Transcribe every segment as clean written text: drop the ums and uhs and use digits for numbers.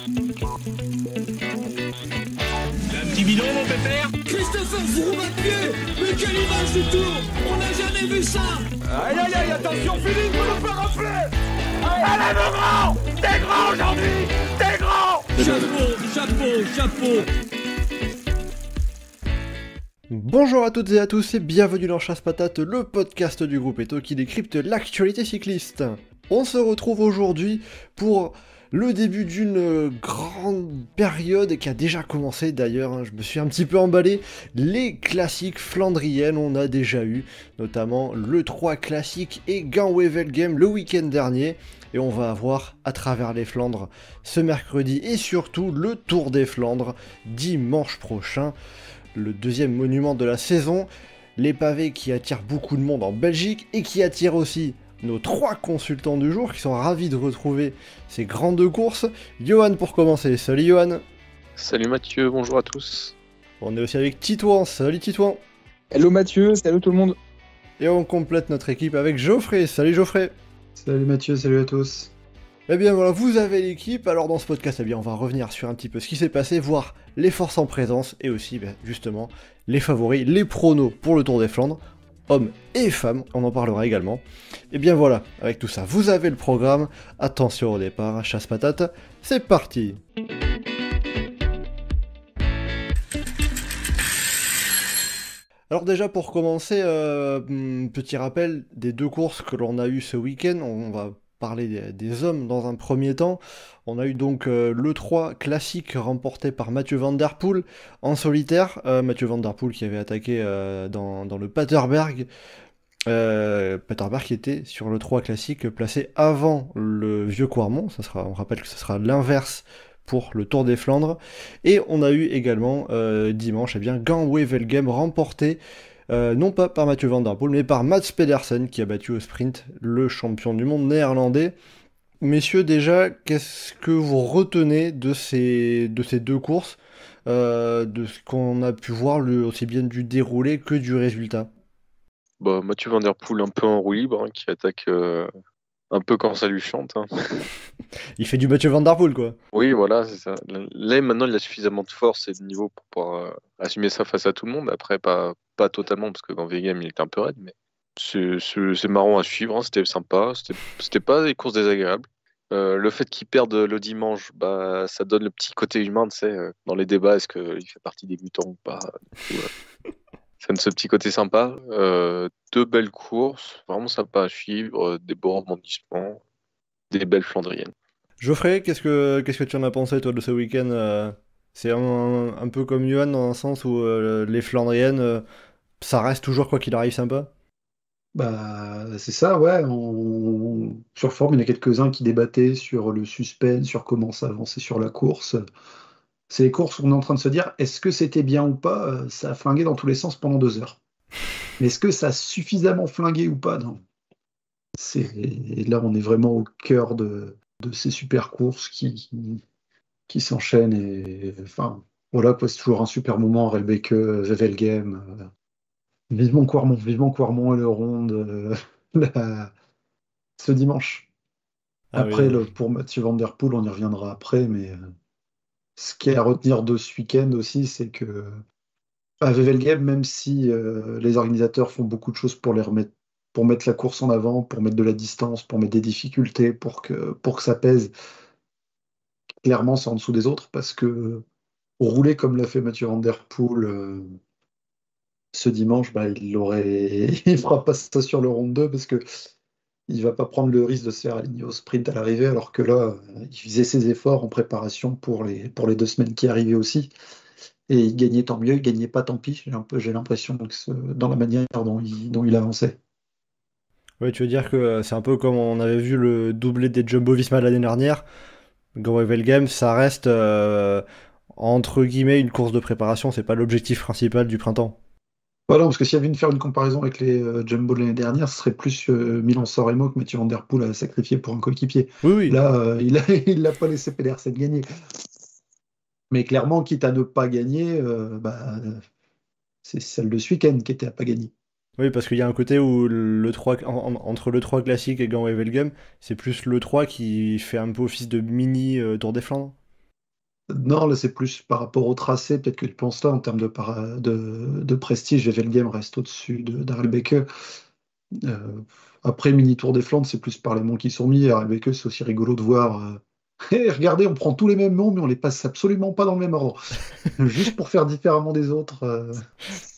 Un petit bidon, mon pépère. Christopher Froome à pied. Mais quelle image du tour. On n'a jamais vu ça. Aïe aïe aïe, attention Philippe, vous nous faire rafler. Allez mon grand, t'es grand aujourd'hui, t'es grand. Chapeau. Bonjour à toutes et à tous et bienvenue dans Chasse Patate, le podcast du groupe Eto qui décrypte l'actualité cycliste. On se retrouve aujourd'hui pour le début d'une grande période qui a déjà commencé d'ailleurs, je me suis un petit peu emballé. Les classiques flandriennes, on a déjà eu, notamment le 3 classique et Gand-Wevelgem le week-end dernier. Et on va avoir à travers les Flandres ce mercredi et surtout le Tour des Flandres dimanche prochain. Le deuxième monument de la saison, les pavés qui attirent beaucoup de monde en Belgique et qui attirent aussi nos 3 consultants du jour qui sont ravis de retrouver ces grandes courses. Johan pour commencer, salut Johan. Salut Mathieu, bonjour à tous. On est aussi avec Titouan, salut Titouan. Hello Mathieu, salut tout le monde. Et on complète notre équipe avec Geoffrey, salut Geoffrey. Salut Mathieu, salut à tous. Eh bien voilà, vous avez l'équipe, alors dans ce podcast, on va revenir sur un petit peu ce qui s'est passé, voir les forces en présence et aussi justement les favoris, les pronos pour le Tour des Flandres, hommes et femmes, on en parlera également. Et bien voilà, avec tout ça, vous avez le programme, attention au départ, chasse patate, c'est parti. Alors déjà pour commencer, petit rappel des 2 courses que l'on a eues ce week-end, on va parler des hommes dans un premier temps. On a eu donc le 3 classique remporté par Mathieu Van Der Poel en solitaire. Mathieu Van Der Poel qui avait attaqué dans le Paterberg. Paterberg qui était sur le 3 classique placé avant le vieux Quarmont. On rappelle que ce sera l'inverse pour le Tour des Flandres. Et on a eu également dimanche Gand-Wevelgem remporté non pas par Mathieu Van Der Poel, mais par Mats Pedersen qui a battu au sprint le champion du monde néerlandais. Messieurs, déjà, qu'est-ce que vous retenez de ces 2 courses, de ce qu'on a pu voir aussi bien du déroulé que du résultat? Mathieu Van Der Poel un peu en roue libre, qui attaque un peu quand ça lui chante. Il fait du Mathieu Van Der Poel, quoi. Oui, voilà, c'est ça. Là, maintenant, il a suffisamment de force et de niveau pour pouvoir assumer ça face à tout le monde. Après, pas totalement, parce que dans Wevelgem, il était un peu raide, mais c'est marrant à suivre, c'était sympa. C'était pas des courses désagréables. Le fait qu'il perde le dimanche, ça donne le petit côté humain, tu sais, dans les débats, est-ce qu'il fait partie des mutants ou pas. Ça donne ce petit côté sympa. 2 belles courses, vraiment sympa à suivre, des beaux rebondissements, des belles flandriennes. Geoffrey, qu'est-ce que tu en as pensé, toi, de ce week-end? C'est un peu comme Johan, dans un sens où les flandriennes, ça reste toujours, quoi qu'il arrive, sympa? C'est ça, ouais. Sur forme, il y en a quelques-uns qui débattaient sur le suspense, sur comment ça avançait sur la course. C'est les courses où on est en train de se dire, est-ce que c'était bien ou pas? Ça a flingué dans tous les sens pendant 2 heures. Mais est-ce que ça a suffisamment flingué ou pas? Non. Et là, on est vraiment au cœur de ces super courses qui s'enchaînent. Et enfin, voilà, quoi, c'est toujours un super moment, Rellbeke, Wevelgem. Vivement Quarmont et le Ronde ce dimanche. Ah Après, oui. pour Mathieu Van Der Poel, on y reviendra après, mais ce qui est à retenir de ce week-end aussi, c'est que à Wevelgem, même si les organisateurs font beaucoup de choses pour mettre la course en avant, pour mettre de la distance, pour mettre des difficultés, pour que ça pèse, clairement, c'est en dessous des autres, parce que rouler comme l'a fait Mathieu Van Der Poel ce dimanche, il fera pas ça sur le Ronde 2 parce que il va pas prendre le risque de se faire aligner au sprint à l'arrivée, alors que là, il faisait ses efforts en préparation pour les 2 semaines qui arrivaient aussi. Et il gagnait tant mieux, il gagnait pas tant pis. J'ai l'impression que dans la manière dont il avançait. Ouais, tu veux dire que c'est un peu comme on avait vu le doublé des Jumbo-Visma l'année dernière. Gand-Wevelgem, ça reste entre guillemets une course de préparation, c'est pas l'objectif principal du printemps. Voilà, parce que s'il y avait faire une comparaison avec les Jumbo de l'année dernière, ce serait plus Milan-San Remo que Mathieu Van Der Poel a sacrifié pour un coéquipier. Oui. Là, il l'a pas laissé Pedersen gagner. Mais clairement, quitte à ne pas gagner, c'est celle de ce week-end qui était à pas gagner. Oui, parce qu'il y a un côté où le 3, entre le 3 classique et Gand-Wevelgem, c'est plus le 3 qui fait un peu office de mini Tour des Flandres. Non, là, c'est plus par rapport au tracé. Peut-être que tu penses là, en termes de prestige, Wevelgem reste au-dessus de d'Harelbeke. Euh, Après, Mini Tour des Flandres, c'est plus par les monts qui sont mis. Harelbeke, c'est aussi rigolo de voir. Hey, regardez, on prend tous les mêmes noms, mais on les passe absolument pas dans le même ordre. Juste pour faire différemment des autres.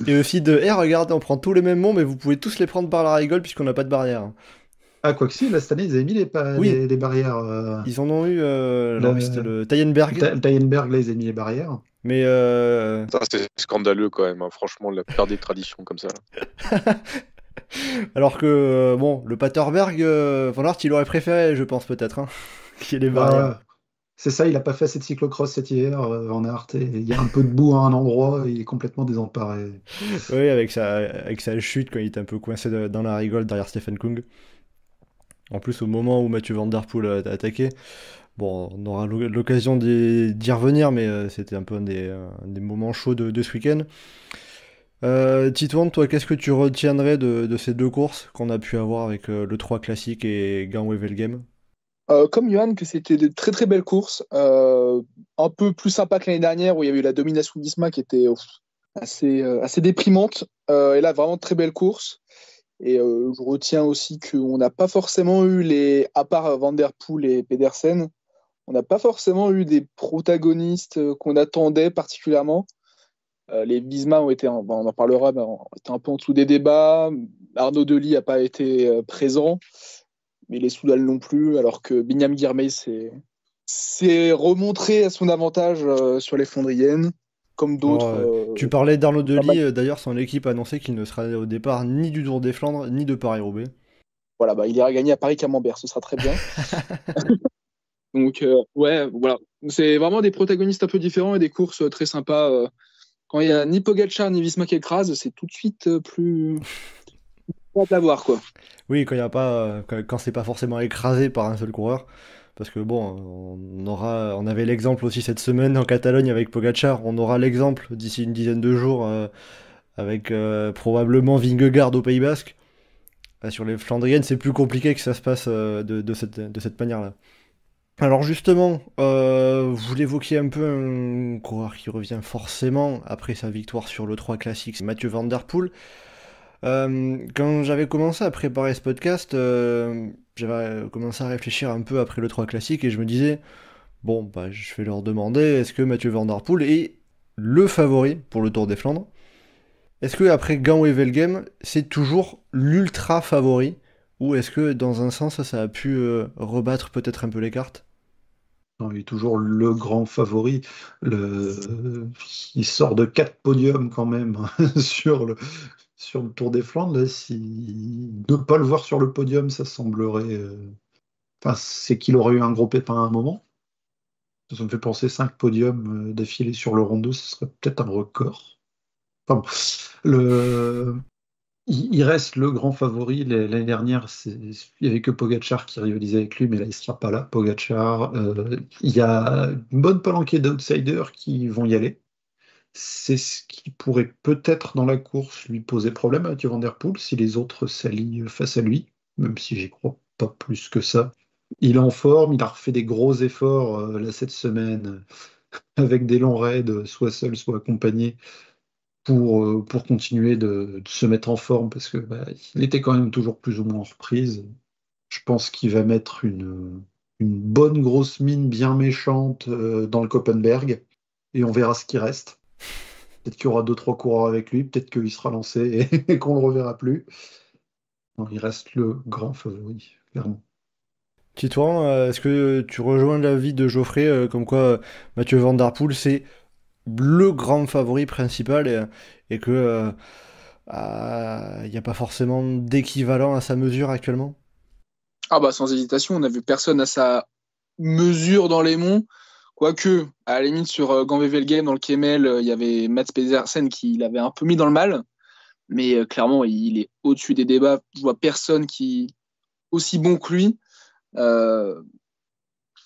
Et aussi de, regardez, on prend tous les mêmes noms, mais vous pouvez tous les prendre par la rigole puisqu'on n'a pas de barrière. Ah, quoi que si, là, cette année, ils avaient mis Oui, les barrières. ils en ont eu. Alors oui, c'était Le... le Tayenberg. Taillenberg, là, ils avaient mis les barrières. Mais Ça, c'est scandaleux quand même, hein. Franchement, la plupart des traditions comme ça. alors que, bon, le Paterberg, Van Aert, il aurait préféré, je pense peut-être, hein, qu'il y ait des barrières. Bah, c'est ça, il a pas fait assez de cyclocross cet hiver, Van Aert, et il y a un peu de boue à un endroit, et il est complètement désemparé. Oui, avec sa chute quand il était un peu coincé dans la rigole derrière Stephen Kung. En plus, au moment où Mathieu Van Der Poel a attaqué, bon, on aura l'occasion d'y revenir, mais c'était un peu un des moments chauds de ce week-end. Titouan, toi, qu'est-ce que tu retiendrais de ces deux courses qu'on a pu avoir avec le 3 classique et Gant-Wevelgem? Comme Johan, que c'était de très très belles courses, un peu plus sympa que l'année dernière où il y avait eu la domination d'Isma qui était assez déprimante. Et là, vraiment très belle course. Et je retiens aussi qu'on n'a pas forcément eu à part Van Der Poel et Pedersen, on n'a pas forcément eu des protagonistes qu'on attendait particulièrement. Les Visma ont été, on en parlera, mais ont été un peu en dessous des débats. Arnaud Delis n'a pas été présent, mais les Soudal non plus, alors que Binyam Girmay s'est remontré à son avantage sur les Flandriennes, comme d'autres. Tu parlais d'Arnaud Delis, d'ailleurs son équipe a annoncé qu'il ne sera au départ ni du Tour des Flandres, ni de Paris-Roubaix. Voilà, il ira gagner à Paris-Camembert, ce sera très bien. Donc, ouais, voilà. C'est vraiment des protagonistes un peu différents et des courses très sympas. Quand il n'y a ni Pogacar ni Visma qui écrase, c'est tout de suite plus hâte à voir, quoi. Oui, quand il y a pas, quand c'est pas forcément écrasé par un seul coureur. Parce que bon, on avait l'exemple aussi cette semaine en Catalogne avec Pogacar. On aura l'exemple d'ici une dizaine de jours avec probablement Vingegaard au Pays Basque. Sur les Flandriennes, c'est plus compliqué que ça se passe de cette manière-là. Alors justement, vous l'évoquiez un peu, un coureur qui revient forcément après sa victoire sur le 3 classique, c'est Mathieu Van Der Poel. Quand j'avais commencé à préparer ce podcast, j'avais commencé à réfléchir un peu après le 3 classique et je me disais, bon, je vais leur demander, est-ce que Mathieu Van Der Poel est le favori pour le Tour des Flandres? Est-ce que après Gant-Wevelgem, c'est toujours l'ultra favori? Ou est-ce que dans un sens, ça a pu rebattre peut-être un peu les cartes? Non, il est toujours le grand favori. Il sort de 4 podiums quand même sur le Tour des Flandres. Là, ne pas le voir sur le podium, ça semblerait. Enfin, c'est qu'il aurait eu un gros pépin à un moment. Ça me fait penser 5 podiums d'affilée sur le Rondeau, ce serait peut-être un record. Enfin, bon. Il reste le grand favori. L'année dernière, il n'y avait que Pogacar qui rivalisait avec lui, mais là, il ne sera pas là, Pogacar. Il y a une bonne palanquée d'outsiders qui vont y aller. C'est ce qui pourrait peut-être dans la course lui poser problème à Mathieu Van Der Poel si les autres s'allient face à lui, même si j'y crois pas plus que ça. Il est en forme, il a refait des gros efforts là, cette semaine avec des longs raids, soit seul, soit accompagné pour continuer de se mettre en forme parce que il était quand même toujours plus ou moins en reprise. Je pense qu'il va mettre une bonne grosse mine bien méchante dans le Koppenberg et on verra ce qui reste. Peut-être qu'il y aura 2-3 coureurs avec lui, peut-être qu'il sera lancé et qu'on le reverra plus. Non, il reste le grand favori, clairement. Titouan, est-ce que tu rejoins l'avis de Geoffrey, comme quoi Mathieu Van Der Poel c'est le grand favori principal et que il n'y a pas forcément d'équivalent à sa mesure actuellement? Ah sans hésitation, on n'a vu personne à sa mesure dans les monts. Quoique, à la limite, sur Gant-Wevelgem, dans le Kemmel, il y avait Mats Pedersen qui l'avait un peu mis dans le mal. Mais clairement, il est au-dessus des débats. Je vois personne qui est aussi bon que lui.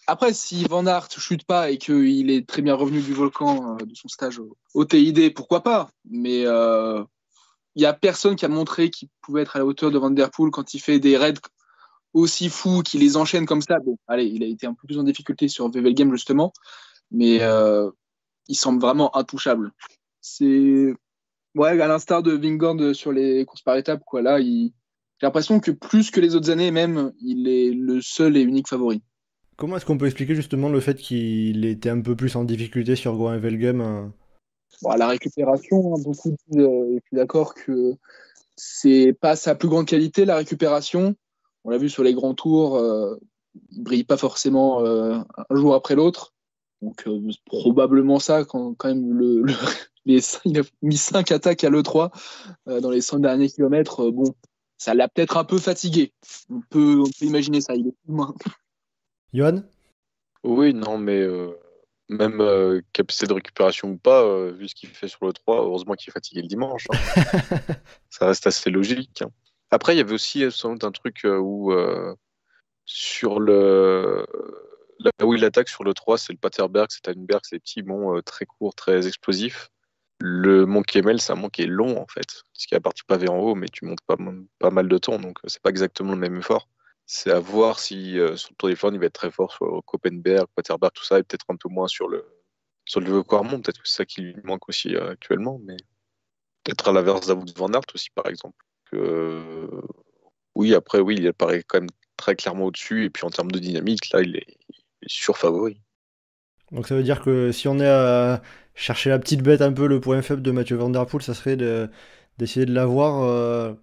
Après, si Van Aert ne chute pas et qu'il est très bien revenu du volcan de son stage au TID, pourquoi pas? Mais il n'y a personne qui a montré qu'il pouvait être à la hauteur de Van Der Poel quand il fait des raids aussi fous, qu'il les enchaîne comme ça. Bon, allez, il a été un peu plus en difficulté sur Wevelgem, justement. mais il semble vraiment intouchable. C'est ouais, à l'instar de Vingegaard sur les courses par étapes, quoi. Là, j'ai l'impression que plus que les autres années, même, il est le seul et unique favori. Comment est-ce qu'on peut expliquer justement le fait qu'il était un peu plus en difficulté sur Groenvelgem Bon, la récupération, hein, beaucoup disent, et puis d'accord que c'est pas sa plus grande qualité, la récupération. On l'a vu sur les grands tours, il brille pas forcément un jour après l'autre. Donc probablement ça, quand même il a mis 5 attaques à l'E3 dans les 100 derniers kilomètres. Bon, ça l'a peut-être un peu fatigué. On peut imaginer ça, il est humain. Johan? Oui, non, mais même capacité de récupération ou pas, vu ce qu'il fait sur le 3, heureusement qu'il est fatigué le dimanche. Hein. Ça reste assez logique. Hein. Après, il y avait aussi sans doute un truc où sur là où il attaque sur le 3, c'est le Paterberg, c'est Tannenberg, c'est des petits monts très courts, très explosifs. Le mont Kemmel, c'est un mont qui est long en fait, parce qu'il y a la partie pavée en haut, mais tu montes pas mal de temps, donc c'est pas exactement le même effort. C'est à voir si sur le Tour des Flandres, il va être très fort sur Koppenberg, Paterberg, tout ça, et peut-être un peu moins sur le Vieux-Quarmont. Peut-être que c'est ça qui lui manque aussi actuellement, mais peut-être à l'inverse d'Avout Van Aert aussi, par exemple. Oui, après, oui, il apparaît quand même très clairement au-dessus, et puis en termes de dynamique, là, il est sur-favori. Donc ça veut dire que si on est à chercher la petite bête un peu, le point faible de Mathieu Van Der Poel, ça serait d'essayer de l'avoir.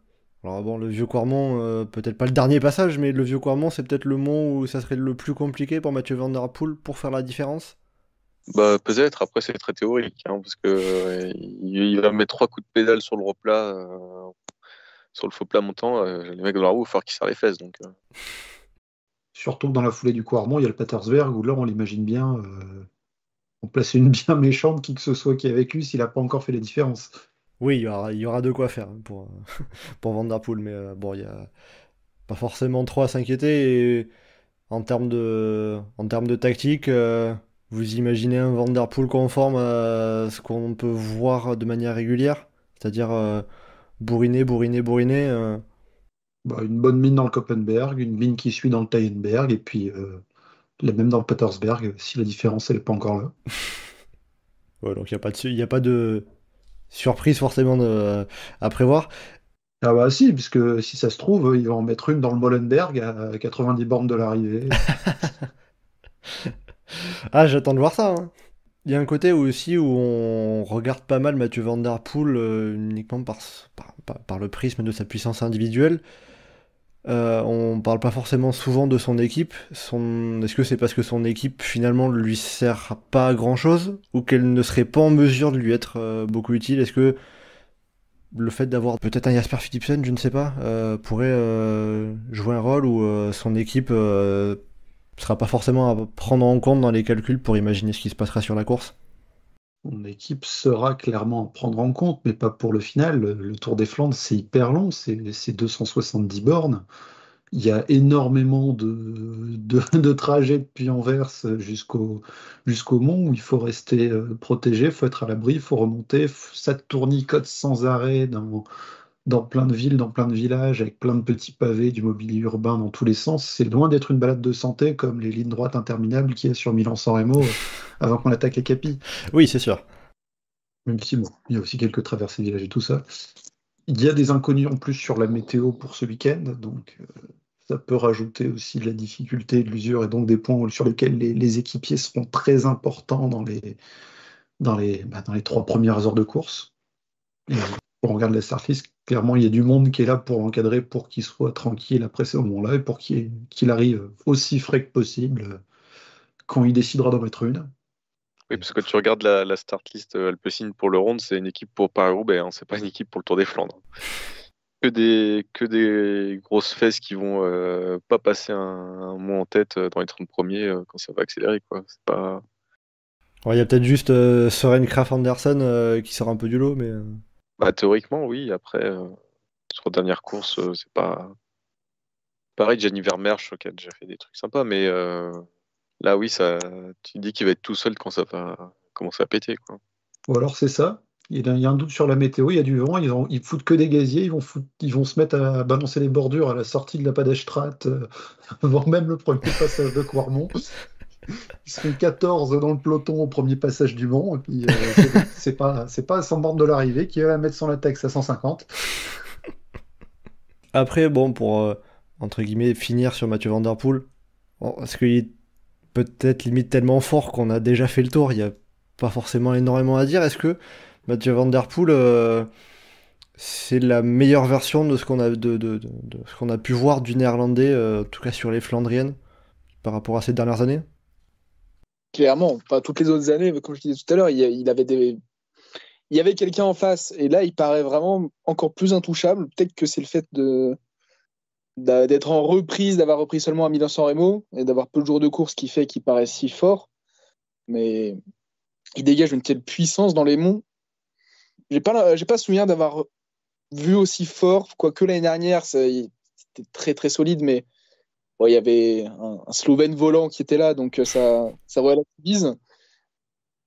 Alors bon, le Vieux-Quarmont, peut-être pas le dernier passage, mais le Vieux-Quarmont, c'est peut-être le mont où ça serait le plus compliqué pour Mathieu Van Der Poel pour faire la différence. Bah, peut-être, après, c'est très théorique, hein, parce que il va mettre 3 coups de pédale sur le replat, sur le faux plat montant. Les mecs dans la roue, il va falloir qu'ils serrent les fesses. Donc, Surtout que dans la foulée du Quarmont, il y a le Patersberg, où là, on l'imagine bien on place une bien méchante, qui que ce soit qui est avec lui, s'il n'a pas encore fait la différence. Oui, il y aura de quoi faire pour Van Der Poel, mais bon, il n'y a pas forcément trop à s'inquiéter. Et en termes de tactique, vous imaginez un Van Der Poel conforme à ce qu'on peut voir de manière régulière? C'est-à-dire bourriner. Bah, une bonne mine dans le Koppenberg, une mine qui suit dans le Tannenberg, et puis la même dans le Patersberg, si la différence n'est pas encore là. Ouais, donc il n'y a pas de surprise forcément à prévoir. Ah bah si, puisque si ça se trouve, ils vont en mettre une dans le Molenberg à 90 bornes de l'arrivée. Ah, j'attends de voir ça. Hein. Il y a un côté aussi où on regarde pas mal Mathieu Van Der Poel uniquement par le prisme de sa puissance individuelle. On parle pas forcément souvent de son équipe. Est-ce que c'est parce que son équipe finalement lui sert pas à grand chose ou qu'elle ne serait pas en mesure de lui être beaucoup utile? Est-ce que le fait d'avoir peut-être un Jasper Philipsen, je ne sais pas, pourrait jouer un rôle où son équipe sera pas forcément à prendre en compte dans les calculs pour imaginer ce qui se passera sur la course? Mon équipe sera clairement à prendre en compte, mais pas pour le final. Le Tour des Flandres, c'est hyper long, c'est 270 bornes. Il y a énormément de trajets depuis Anvers jusqu'au mont où il faut rester protégé, il faut être à l'abri, il faut remonter. Ça tournicote sans arrêt dans plein de villes, dans plein de villages, avec plein de petits pavés, du mobilier urbain dans tous les sens. C'est loin d'être une balade de santé comme les lignes droites interminables qu'il y a sur Milan-San Remo avant qu'on attaque les capis. Oui, c'est sûr. Même si, bon, il y a aussi quelques traversées de villages et tout ça. Il y a des inconnus en plus sur la météo pour ce week-end, donc ça peut rajouter aussi de la difficulté, de l'usure, et donc des points sur lesquels les équipiers seront très importants dans les 3 premières heures de course. Et quand on regarde la start-list, clairement, il y a du monde qui est là pour l'encadrer, pour qu'il soit tranquille après ce moment-là, et pour qu'il arrive aussi frais que possible quand il décidera d'en mettre une. oui, parce que quand tu regardes la start list Alpecin pour le Ronde, c'est une équipe pour Paris-Roubaix, hein, c'est pas une équipe pour le Tour des Flandres. Que des grosses fesses qui vont pas passer un mois en tête dans les 30 premiers quand ça va accélérer, quoi. C'est pas... Il y a peut-être juste Søren Kragh Andersen qui sort un peu du lot, mais... Bah, théoriquement, oui. Après, sur la dernière course, c'est pas... Pareil, Gianni Vermeersch qui a déjà fait des trucs sympas, mais là, oui, tu dis qu'il va être tout seul quand ça va commencer à péter, quoi. Ou alors c'est ça, il y a un doute sur la météo, il y a du vent, ils foutent que des gaziers, ils vont se mettre à balancer les bordures à la sortie de la Paddestraat avant même le premier passage de Quarmont. Ils seront 14 dans le peloton au premier passage du Mont. Et puis, c'est pas à 100 bornes de l'arrivée qui va mettre son latex à 150. Après, bon, pour entre guillemets finir sur Mathieu Van Der Poel, parce qu'il est peut-être limite tellement fort qu'on a déjà fait le tour, il n'y a pas forcément énormément à dire. Est-ce que Mathieu Van Der Poel, c'est la meilleure version de ce qu'on a, de ce qu'on a pu voir du néerlandais, en tout cas sur les Flandriennes, par rapport à ces dernières années? Clairement, pas toutes les autres années, mais comme je disais tout à l'heure, il y avait quelqu'un en face, et là, il paraît vraiment encore plus intouchable. Peut-être que c'est le fait d'être en reprise, d'avoir repris seulement à Milan-San Remo, et d'avoir peu de jours de course qui fait qu'il paraît si fort, mais il dégage une telle puissance dans les monts. J'ai pas souvenir d'avoir vu aussi fort, quoique l'année dernière, c'était très très solide, mais bon, il y avait un Slovène volant qui était là, donc ça relativise.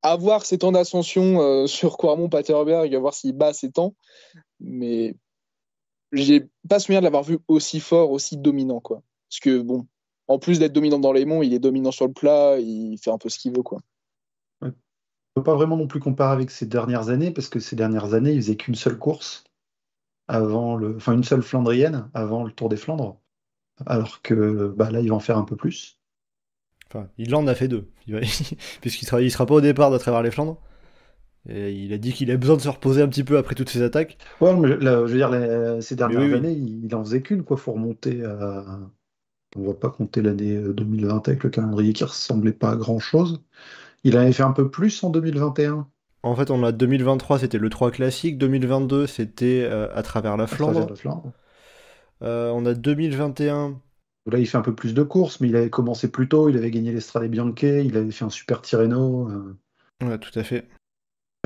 À voir ses temps d'ascension sur Kwaremont-Paterberg, à voir s'il bat ses temps, mais j'ai pas souvenir de l'avoir vu aussi fort, aussi dominant, quoi. Parce que bon, en plus d'être dominant dans les monts, il est dominant sur le plat, il fait un peu ce qu'il veut, quoi. On peut pas vraiment non plus comparer avec ces dernières années, parce que ces dernières années, il faisait qu'une seule course une seule flandrienne avant le Tour des Flandres, alors que là, il va en faire un peu plus. Enfin, il en a fait 2, puisqu'il sera pas au départ de travers les Flandres. Et il a dit qu'il a besoin de se reposer un petit peu après toutes ses attaques. Ouais, mais là, je veux dire, ces dernières oui. années, il en faisait qu'une, quoi. Faut remonter à. On va pas compter l'année 2020 avec le calendrier qui ressemblait pas à grand-chose. Il avait fait un peu plus en 2021. En fait, on a 2023, c'était le 3 classique. 2022, c'était à travers la À travers Flandre. la Flandre. On a 2021. Là, il fait un peu plus de courses, mais il avait commencé plus tôt. Il avait gagné l'Estrade Bianche. Il avait fait un super Tirreno. Ouais, tout à fait.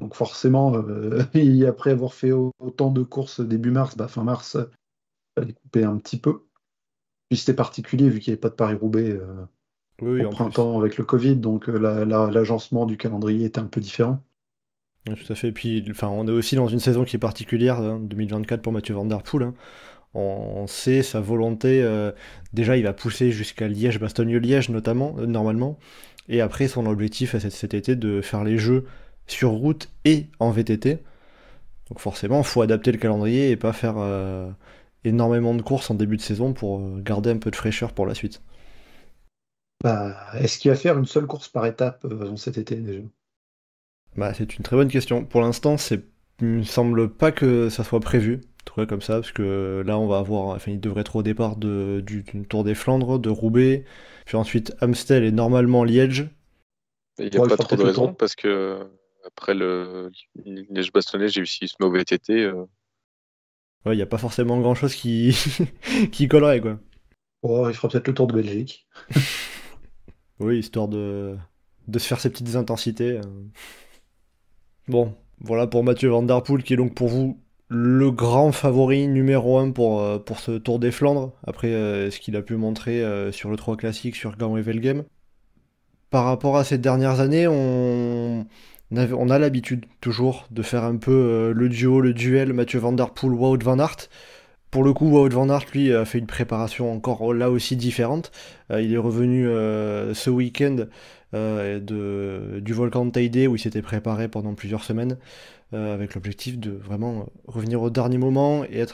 Donc forcément, après avoir fait autant de courses début mars, fin mars, il fallait couper un petit peu. Puis c'était particulier vu qu'il n'y avait pas de Paris-Roubaix Oui, au en plus. printemps avec le Covid, donc l'agencement du calendrier était un peu différent. Ouais, tout à fait. Puis, enfin, on est aussi dans une saison qui est particulière, 2024 pour Mathieu Van Der Poel. Hein. On sait sa volonté. Déjà, il va pousser jusqu'à Liège-Bastogne-Liège notamment, normalement. Et après, son objectif cet été de faire les Jeux sur route et en VTT. Donc forcément, il faut adapter le calendrier et pas faire énormément de courses en début de saison pour garder un peu de fraîcheur pour la suite. Est-ce qu'il va faire une seule course par étape cet été déjà? C'est une très bonne question. Pour l'instant, il me semble pas que ça soit prévu, en tout cas comme ça, parce que là, on va avoir, enfin, il devrait être au départ du Tour des Flandres, de Roubaix, puis ensuite Amstel et normalement Liège. Il n'y a pas trop de raison parce que après le Liège-Bastogne, j'ai vu s'il se met au VTT. Ouais, il n'y a pas forcément grand-chose qui collerait, quoi. Oh, il fera peut-être le Tour de Belgique. Oui, histoire de se faire ses petites intensités. Bon, voilà pour Mathieu Van Der Poel, qui est donc pour vous le grand favori numéro 1 pour ce Tour des Flandres, après ce qu'il a pu montrer sur le 3 classique, sur Gand-Wevelgem. Par rapport à ces dernières années, on a l'habitude toujours de faire un peu le duel Mathieu Van Der Poel, Wout Van Aert. Pour le coup, Wout Van Aert, lui, a fait une préparation encore là aussi différente. Il est revenu ce week-end du volcan de Teide où il s'était préparé pendant plusieurs semaines avec l'objectif de vraiment revenir au dernier moment et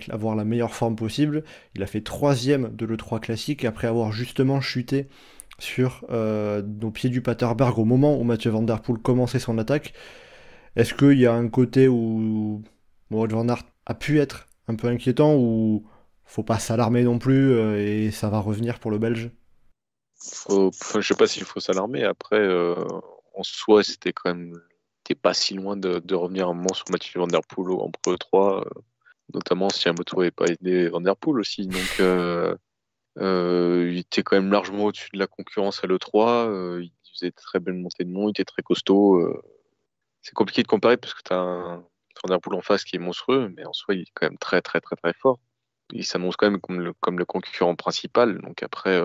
avoir la meilleure forme possible. Il a fait 3ème de l'E3 classique après avoir justement chuté sur au pied du Paterberg au moment où Mathieu Van Der Poel commençait son attaque. Est-ce qu'il y a un côté où Wout Van Aert a pu être un peu inquiétant ou faut pas s'alarmer non plus et ça va revenir pour le Belge? Je sais pas s'il faut s'alarmer. Après, en soi, c'était quand même pas si loin de revenir un moment sur Mathieu Van Der Poel en Pro 3, notamment si un moto n'avait pas aidé Van Der Poel aussi. Donc il était quand même largement au-dessus de la concurrence à l'E3. Il faisait de très belles montées de mont, il était très costaud. C'est compliqué de comparer parce que tu as un Van Der Poel en face qui est monstrueux, mais en soi, il est quand même très, très, très, très fort. Il s'annonce quand même comme le concurrent principal. Donc après,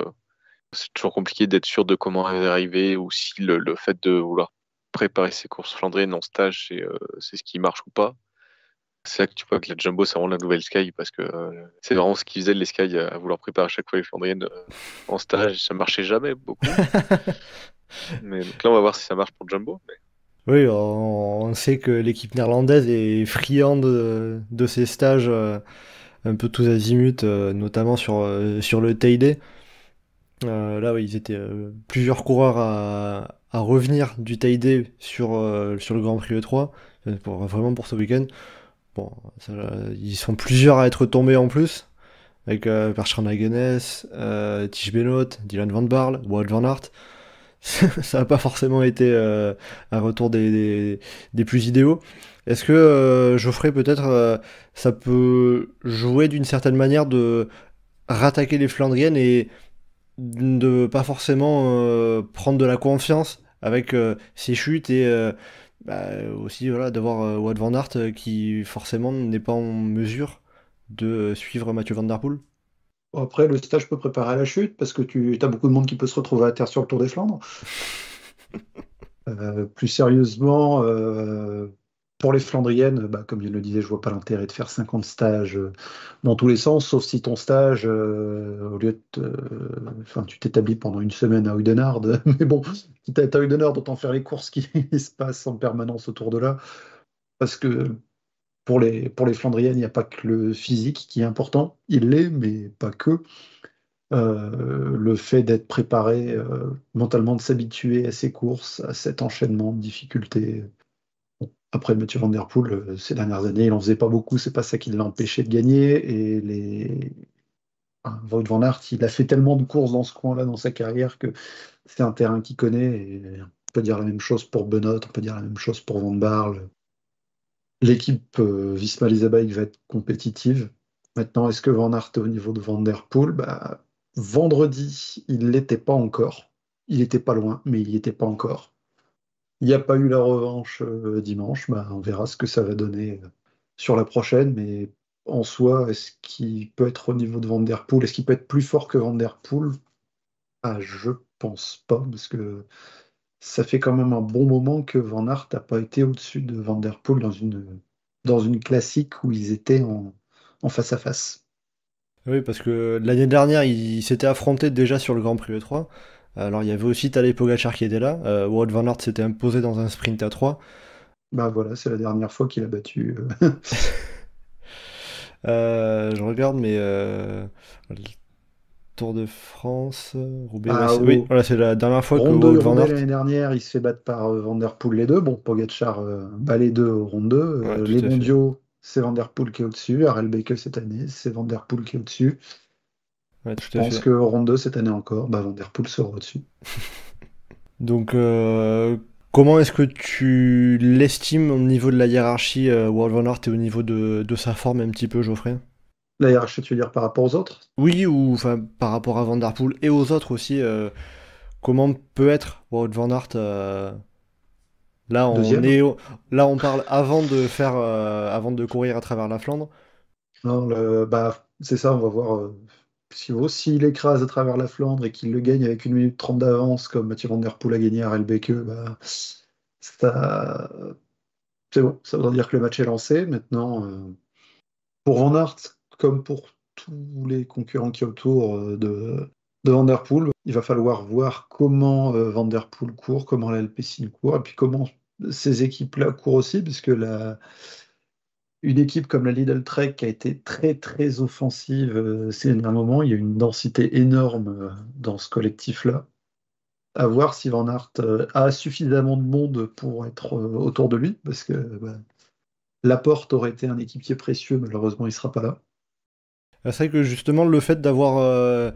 c'est toujours compliqué d'être sûr de comment il va arriver ou si le fait de vouloir préparer ses courses flandriennes en stage, c'est ce qui marche ou pas. C'est là que tu vois que la Jumbo, c'est vraiment la nouvelle Sky, parce que c'est vraiment ce qu'ils faisaient les Sky à vouloir préparer à chaque fois les Flandriennes en stage. Ça marchait jamais beaucoup. Mais donc là, on va voir si ça marche pour Jumbo. Oui, on sait que l'équipe néerlandaise est friande de ces stages un peu tous azimuts, notamment sur le TID. Là, oui, ils étaient plusieurs coureurs à revenir du TID sur le Grand Prix E3, vraiment pour ce week-end. Bon, ils sont plusieurs à être tombés en plus, avec Bertrand Hagenes, Tige Benoît, Dylan Van Baarle, Wout van Aert. Ça n'a pas forcément été un retour des plus idéaux. Est-ce que Geoffrey, peut-être, ça peut jouer d'une certaine manière de rattaquer les Flandriennes et de pas forcément prendre de la confiance avec ces chutes et aussi voilà, d'avoir Wout van Aert qui forcément n'est pas en mesure de suivre Mathieu Van Der Poel? Bon, après, le stage peut préparer à la chute parce que tu as beaucoup de monde qui peut se retrouver à terre sur le Tour des Flandres. Plus sérieusement, pour les Flandriennes, comme je le disais, je vois pas l'intérêt de faire 50 stages dans tous les sens, sauf si ton stage, au lieu de tu t'établis pendant une semaine à Oudenaarde, mais bon, quitte à être à Oudenaarde, autant faire les courses qui se passent en permanence autour de là, parce que pour les Flandriennes, il n'y a pas que le physique qui est important, il l'est, mais pas que. Le fait d'être préparé mentalement, de s'habituer à ces courses, à cet enchaînement de difficultés. Bon, après, Mathieu Van Der Poel, ces dernières années, il n'en faisait pas beaucoup, c'est pas ça qui l'a empêché de gagner. Et Wout van Aert, il a fait tellement de courses dans ce coin-là dans sa carrière que c'est un terrain qu'il connaît. Et on peut dire la même chose pour Benoît, on peut dire la même chose pour Van Baarle. L'équipe Visma-Lease-a-Bike va être compétitive. Maintenant, est-ce que Van Aert est au niveau de Van Der Poel? Vendredi, il ne l'était pas encore. Il était pas loin, mais il n'y était pas encore. Il n'y a pas eu la revanche dimanche. On verra ce que ça va donner sur la prochaine. Mais en soi, est-ce qu'il peut être au niveau de Van Der Poel? Est-ce qu'il peut être plus fort que Van Der Poel? Je pense pas, parce que ça fait quand même un bon moment que Van Aert n'a pas été au-dessus de Van Der Poel dans une classique où ils étaient en face à face. Oui, parce que l'année dernière, ils s'étaient affrontés déjà sur le Grand Prix E3. Alors, il y avait aussi Tadej Pogacar qui était là. Wout van Aert s'était imposé dans un sprint à 3. Voilà, c'est la dernière fois qu'il a battu. Je regarde, mais le Tour de France, Roubaix, oui, voilà, c'est la dernière fois que Ronde 2 Wout et van Roubaix Aert. l'année dernière, il se fait battre par Van Der Poel les deux. Bon, Pogacar bat les deux au Ronde 2. Ouais, tout Les à fait. mondiaux, c'est Van Der Poel qui est au-dessus. Harelbeke cette année, c'est Van Der Poel qui est au-dessus. Ouais, Je tout à pense fait. que au Ronde 2 cette année encore, Van Der Poel sera au-dessus. Donc, comment est-ce que tu l'estimes au niveau de la hiérarchie, Wout van Aert, et au niveau de sa forme un petit peu, Geoffrey? La hiérarchie, tu veux dire par rapport aux autres? Oui, ou enfin par rapport à Van Der Poel et aux autres aussi, comment peut être Wout van Aert? Là, Deuxième? là, on parle avant de courir à travers la Flandre. Non, c'est ça, on va voir. S'il écrase à travers la Flandre et qu'il le gagne avec 1 minute 30 d'avance, comme Mathieu Van Der Poel a gagné à Harelbeke, ça, c'est bon, ça veut dire que le match est lancé. Maintenant, pour Van Aert, comme pour tous les concurrents qui sont autour de Van Der Poel, il va falloir voir comment Van Der Poel court, comment l'Alpecin court, et puis comment ces équipes-là courent aussi, puisque une équipe comme la Lidl Trek qui a été très très offensive ces derniers moments, il y a une densité énorme dans ce collectif-là. À voir si Van Aert a suffisamment de monde pour être autour de lui, parce que Laporte aurait été un équipier précieux, malheureusement il ne sera pas là. C'est vrai que justement, le fait d'avoir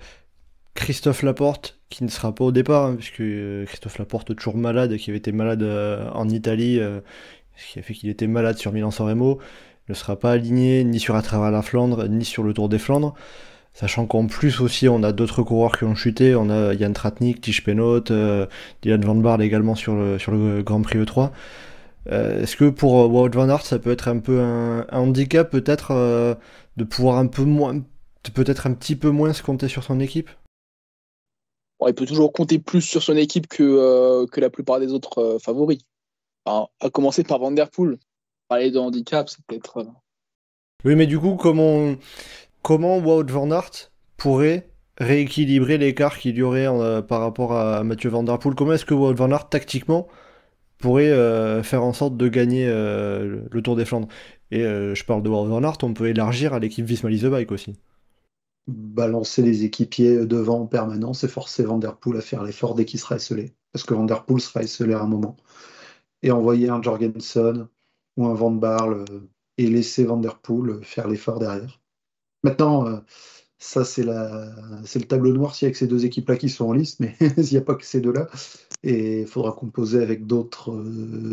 Christophe Laporte, qui ne sera pas au départ, hein, puisque Christophe Laporte, toujours malade, qui avait été malade en Italie, ce qui a fait qu'il était malade sur Milan-San Remo, ne sera pas aligné ni sur à travers la Flandre, ni sur le Tour des Flandres. Sachant qu'en plus aussi, on a d'autres coureurs qui ont chuté. On a Jan Tratnik, Tige Benoît, Dylan Van Baarle également sur le Grand Prix E3. Est-ce que pour Wout van Aert, ça peut être un peu un handicap peut-être de pouvoir un peu moins, peut-être un petit peu moins se compter sur son équipe? Bon, il peut toujours compter plus sur son équipe que la plupart des autres favoris. Enfin, à commencer par Van Der Poel. Parler de handicap, c'est peut-être Oui, mais du coup, comment Wout van Aert pourrait rééquilibrer l'écart qu'il y aurait par rapport à Mathieu Van Der Poel? Comment est-ce que Wout van Aert, tactiquement, pourrait faire en sorte de gagner le Tour des Flandres? Et je parle de Wout van Aert, on peut élargir à l'équipe Visma Lease Bike aussi. Balancer les équipiers devant en permanence et forcer Van Der Poel à faire l'effort dès qu'il sera esselé. Parce que Van Der Poel sera esselé à un moment. Et envoyer un Jorgensen ou un Van Barle et laisser Van Der Poel faire l'effort derrière. Maintenant, ça c'est le tableau noir s'il y a que ces deux équipes-là qui sont en liste, mais s'il n'y a pas que ces deux-là. Et il faudra composer avec d'autres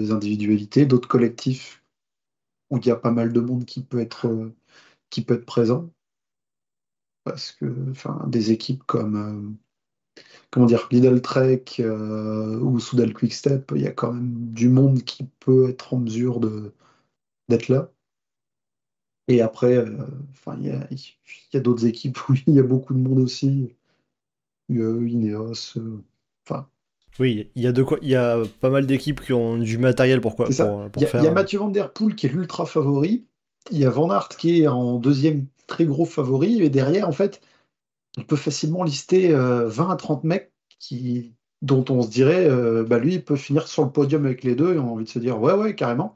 individualités, d'autres collectifs où il y a pas mal de monde qui peut être présent. Parce que des équipes comme comment dire, Lidl Trek ou Soudal Quickstep, il y a quand même du monde qui peut être en mesure d'être là. Et après, il y a d'autres équipes où il y a beaucoup de monde aussi. Ineos. Enfin, Oui, il y a de quoi, il y a pas mal d'équipes qui ont du matériel c'est ça. Il y pour a, il y faire. a Mathieu Van Der Poel qui est l'ultra favori. Il y a Van Aert qui est en deuxième très gros favori. Et derrière, en fait, on peut facilement lister 20 à 30 mecs dont on se dirait, bah lui, il peut finir sur le podium avec les deux. Et on a envie de se dire, ouais, ouais, carrément.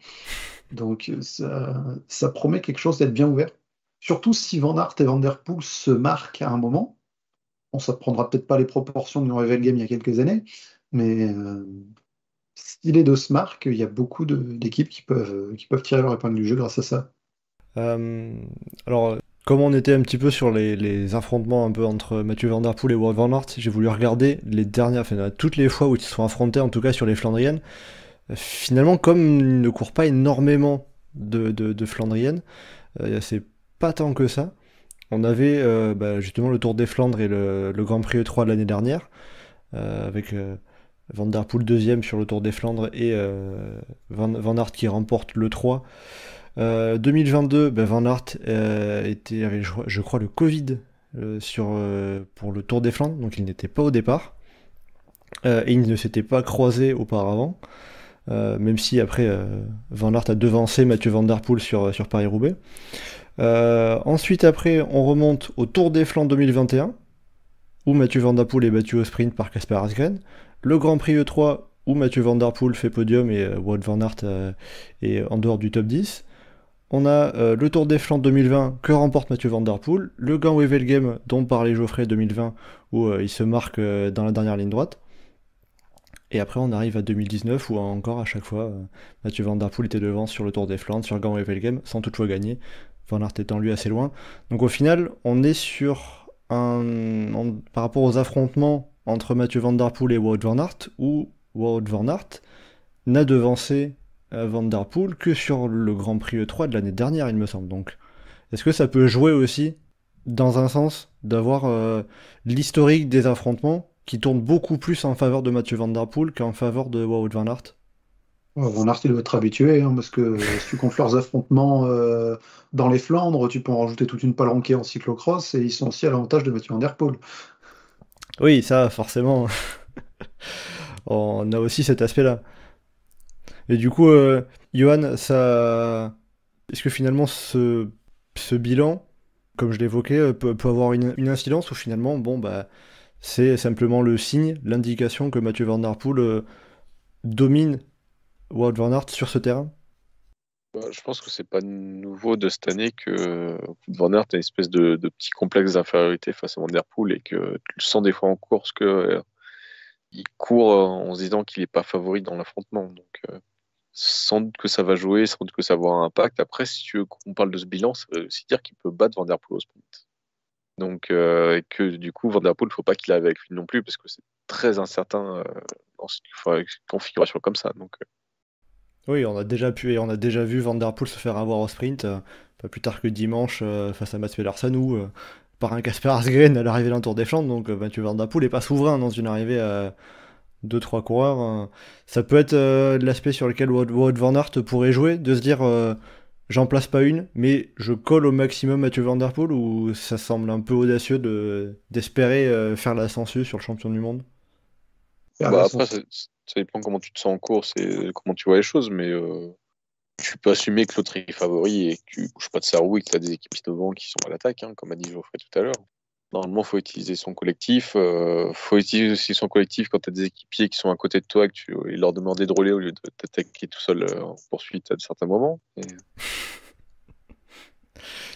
Donc ça promet quelque chose d'être bien ouvert. Surtout si Van Aert et Van Der Poel se marquent à un moment. Bon, ça ne prendra peut-être pas les proportions de Revel Game il y a quelques années, mais si les deux se marquent, il y a beaucoup d'équipes qui peuvent tirer leur épingle du jeu grâce à ça. Euh, alors, comme on était un petit peu sur les affrontements un peu entre Mathieu Van Der Poel et Wout van Aert, j'ai voulu regarder les dernières, enfin, toutes les fois où ils se sont affrontés, en tout cas sur les Flandriennes. Finalement, comme ils ne courent pas énormément de Flandriennes, c'est pas tant que ça. On avait justement le Tour des Flandres et le Grand Prix E3 de l'année dernière, avec Van Der Poel deuxième sur le Tour des Flandres et Van Aert qui remporte le 3. 2022, Van Aert avait, je crois, le Covid pour le Tour des Flandres, donc il n'était pas au départ. Et il ne s'était pas croisé auparavant, même si après Van Aert a devancé Mathieu Van Der Poel sur Paris-Roubaix. Ensuite, après, on remonte au Tour des Flandres 2021, où Mathieu Van Der Poel est battu au sprint par Kasper Asgreen. Le Grand Prix E3, où Mathieu Van Der Poel fait podium et Wout van Aert est en dehors du top 10. On a le Tour des Flandres 2020 que remporte Mathieu Van Der Poel, le Gand-Wevelgem dont parlait Geoffrey 2020 où il se marque dans la dernière ligne droite. Et après on arrive à 2019 où encore à chaque fois Mathieu Van Der Poel était devant sur le Tour des Flandres, sur Gand-Wevelgem, sans toutefois gagner, Van Aert étant lui assez loin. Donc au final on est sur par rapport aux affrontements entre Mathieu Van Der Poel et Wout van Aert, où Wout van Aert n'a devancé Van Der Poel que sur le Grand Prix E3 de l'année dernière, il me semble. Donc, est-ce que ça peut jouer aussi, dans un sens, d'avoir l'historique des affrontements qui tourne beaucoup plus en faveur de Mathieu Van Der Poel qu'en faveur de Wout van Aert? Van Aert, il doit être habitué, hein, parce que si tu comptes leurs affrontements dans les Flandres, tu peux en rajouter toute une palanquée en cyclocross, et ils sont aussi à l'avantage de Mathieu Van Der Poel. Oui, ça, forcément. On a aussi cet aspect-là. Et du coup, Johan, est-ce que finalement ce bilan, comme je l'évoquais, peut avoir une incidence ou finalement, bon, bah, c'est simplement le signe, l'indication que Mathieu Van Der Poel domine Wout van Aert sur ce terrain? Je pense que c'est pas nouveau de cette année que Van Aert a une espèce de petit complexe d'infériorité face à Van Der Poel et que tu le sens des fois en course que il court en se disant qu'il n'est pas favori dans l'affrontement. Donc sans doute que ça va jouer, sans doute que ça va avoir un impact. Après, si tu veux qu'on parle de ce bilan, ça veut aussi dire qu'il peut battre Van Der Poel au sprint. Donc et que du coup Van Der Poel, il ne faut pas qu'il aille avec lui non plus parce que c'est très incertain dans une configuration comme ça. Donc Oui, on a déjà vu Van Der Poel se faire avoir au sprint, pas plus tard que dimanche face à Mats Pedersen ou par un Kasper Asgreen à l'arrivée d'un Tour des Flandres. Donc Mathieu Van Der Poel n'est pas souverain dans une arrivée à 2-3 coureurs. Ça peut être l'aspect sur lequel Wout van Aert pourrait jouer, de se dire j'en place pas une, mais je colle au maximum Mathieu Van Der Poel, ou ça semble un peu audacieux d'espérer faire l'ascension sur le champion du monde? après, ça dépend comment tu te sens en course et comment tu vois les choses, mais tu peux assumer que l'autre est favori et que tu bouges pas de sa roue et que tu as des équipes innovants qui sont à l'attaque, comme a dit Geoffrey tout à l'heure. Normalement, il faut utiliser son collectif. Faut utiliser aussi son collectif quand tu as des équipiers qui sont à côté de toi et que tu leur demander de rouler au lieu de t'attaquer tout seul en poursuite à certains moments.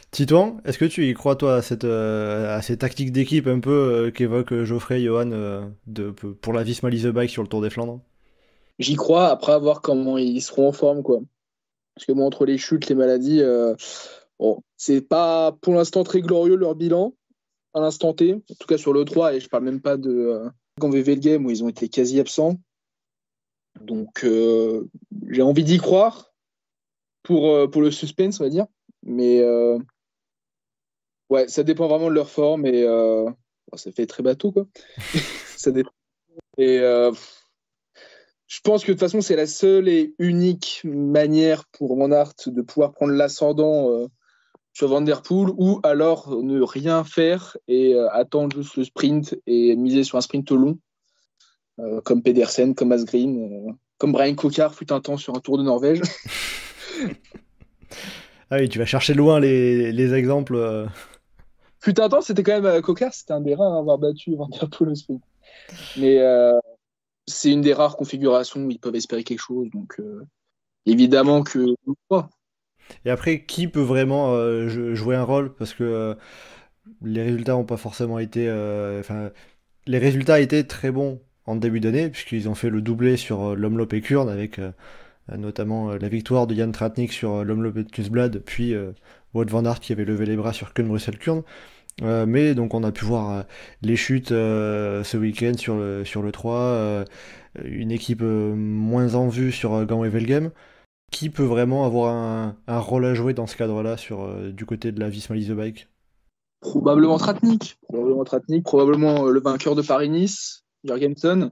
Titouan, est-ce que tu y crois, toi, à ces tactiques d'équipe un peu qu'évoquent Geoffrey et Johan pour la Visma Lease Bike sur le Tour des Flandres? J'y crois, après à voir comment ils seront en forme, quoi. Parce que bon, entre les chutes, les maladies, bon, c'est pas pour l'instant très glorieux leur bilan, à l'instant T, en tout cas sur le 3, et je parle même pas de VV le game où ils ont été quasi absents. Donc j'ai envie d'y croire pour le suspense, on va dire. Mais ouais, ça dépend vraiment de leur forme et ça fait très bateau, quoi. Ça dépend. Et je pense que de toute façon, c'est la seule et unique manière pour Van Aert de pouvoir prendre l'ascendant sur Van Der Poel, ou alors ne rien faire et attendre juste le sprint et miser sur un sprint long, comme Pedersen, comme Asgreen, comme Brian Cocard fut un temps sur un Tour de Norvège. Ah oui, tu vas chercher loin les exemples. Fut un temps, c'était quand même Cocard, c'était un des rares à avoir battu Van Der Poel au sprint. Mais c'est une des rares configurations où ils peuvent espérer quelque chose, donc évidemment que pas. Et après, qui peut vraiment jouer un rôle? Parce que les résultats n'ont pas forcément été... les résultats étaient très bons en début d'année, puisqu'ils ont fait le doublé sur l'Omloop et Kuurne, avec notamment la victoire de Jan Tratnik sur l'Omloop et Kusblad, puis Wout van Aert qui avait levé les bras sur Kuurne-Bruxelles-Kuurne. Mais donc on a pu voir les chutes ce week-end sur le 3, une équipe moins en vue sur Gant-Wevelgem. Qui peut vraiment avoir un rôle à jouer dans ce cadre-là du côté de la Visma Lease Bike? Probablement Tratnik, probablement le vainqueur de Paris-Nice, Jørgensen,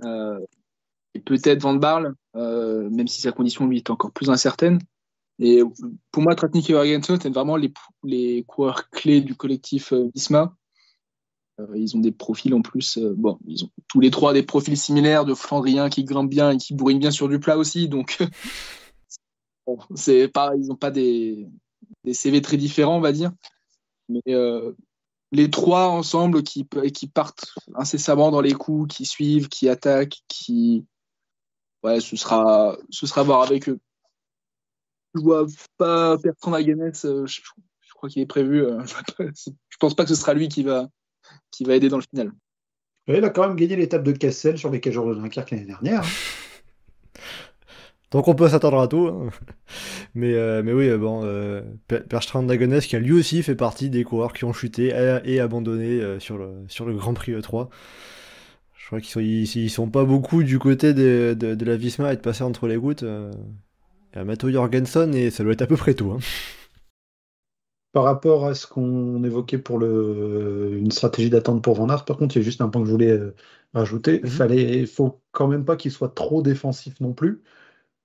et peut-être Van Barle, même si sa condition lui est encore plus incertaine. Et pour moi, Tratnik et Jørgensen, c'est vraiment les coureurs clés du collectif Visma. Ils ont des profils en plus, ils ont tous les trois des profils similaires de Flandriens qui grimpent bien et qui bourrinent bien sur du plat aussi, donc bon, ils n'ont pas des CV très différents, on va dire. Mais les trois ensemble qui partent incessamment dans les coups, qui suivent, qui attaquent, ce sera à voir avec eux. Je vois pas Bertrand Laguenès, je crois qu'il est prévu. Je pense pas que ce sera lui qui va aider dans le final. Oui, il a quand même gagné l'étape de Cassel sur les 4 jours de Dunkerque l'année dernière. Donc on peut s'attendre à tout. Hein. Mais oui, Bertrand Laguenès qui a lui aussi fait partie des coureurs qui ont chuté et abandonné sur le Grand Prix E3. Je crois qu'ils sont pas beaucoup du côté de la Visma à être passés entre les gouttes. Il y a Mathieu Jorgensen et ça doit être à peu près tout. Hein. Par rapport à ce qu'on évoquait pour une stratégie d'attente pour Van Aert, par contre, il y a juste un point que je voulais rajouter. Il faut quand même pas qu'il soit trop défensif non plus,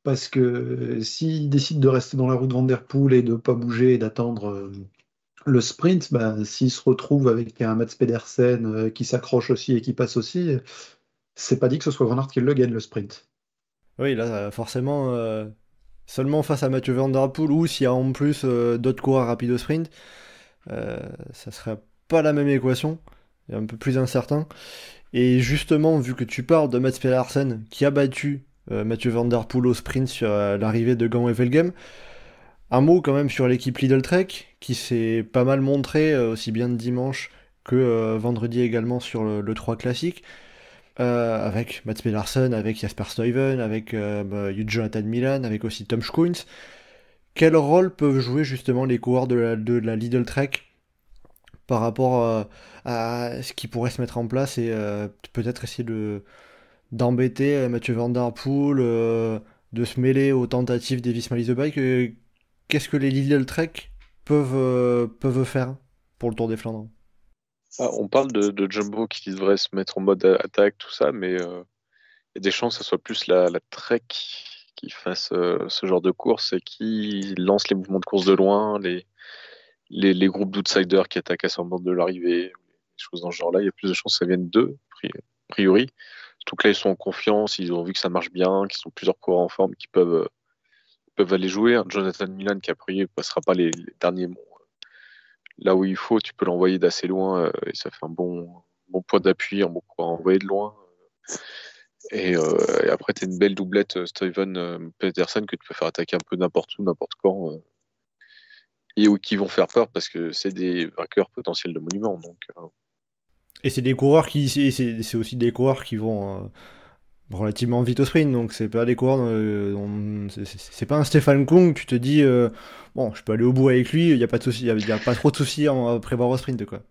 parce que s'il décide de rester dans la roue de Van Der Poel et de ne pas bouger et d'attendre le sprint, s'il se retrouve avec un Mats Pedersen qui s'accroche aussi et qui passe aussi, c'est pas dit que ce soit Van Aert qui le gagne le sprint. Oui, là, forcément... Seulement face à Mathieu Van Der Poel, ou s'il y a en plus d'autres coureurs rapides au sprint, ça serait pas la même équation, et un peu plus incertain. Et justement, vu que tu parles de Mats Pedersen, qui a battu Mathieu Van Der Poel au sprint sur l'arrivée de Gant-Wevelgem, un mot quand même sur l'équipe Lidl Trek, qui s'est pas mal montrée, aussi bien dimanche que vendredi également sur le 3 classique. Avec Mats Pedersen, avec Jasper Stuyven, avec Jonathan Milan, avec aussi Tom Schoens. Quel rôle peuvent jouer justement les coureurs de la Lidl Trek par rapport à ce qui pourrait se mettre en place et peut-être essayer d'embêter Mathieu Van Der Poel, de se mêler aux tentatives des Visma Lease Bike? Qu'est-ce que les Lidl Trek peuvent faire pour le Tour des Flandres? On parle de Jumbo qui devrait se mettre en mode attaque, tout ça, mais il y a des chances que ce soit plus la Trek qui fasse ce genre de course et qui lance les mouvements de course de loin, les groupes d'outsiders qui attaquent à 100 bornes de l'arrivée, des choses dans ce genre-là. Il y a plus de chances que ça vienne d'eux, a priori. Surtout que là, ils sont en confiance, ils ont vu que ça marche bien, qu'ils sont plusieurs coureurs en forme qui peuvent peuvent aller jouer. Un Jonathan Milan qui après passera pas les derniers mots. Là où il faut, tu peux l'envoyer d'assez loin et ça fait un bon point d'appui, un bon point à envoyer de loin. Et après, tu as une belle doublette Steven Pedersen que tu peux faire attaquer un peu n'importe où, n'importe quand. Et qui vont faire peur parce que c'est des vainqueurs potentiels de monuments. Donc, Et c'est des coureurs c'est aussi des coureurs qui vont relativement vite au sprint, donc c'est pas des coureurs, c'est pas un Stéphane Kung, tu te dis, bon, je peux aller au bout avec lui, il y a pas de souci, il y a pas trop de soucis à prévoir au sprint, quoi.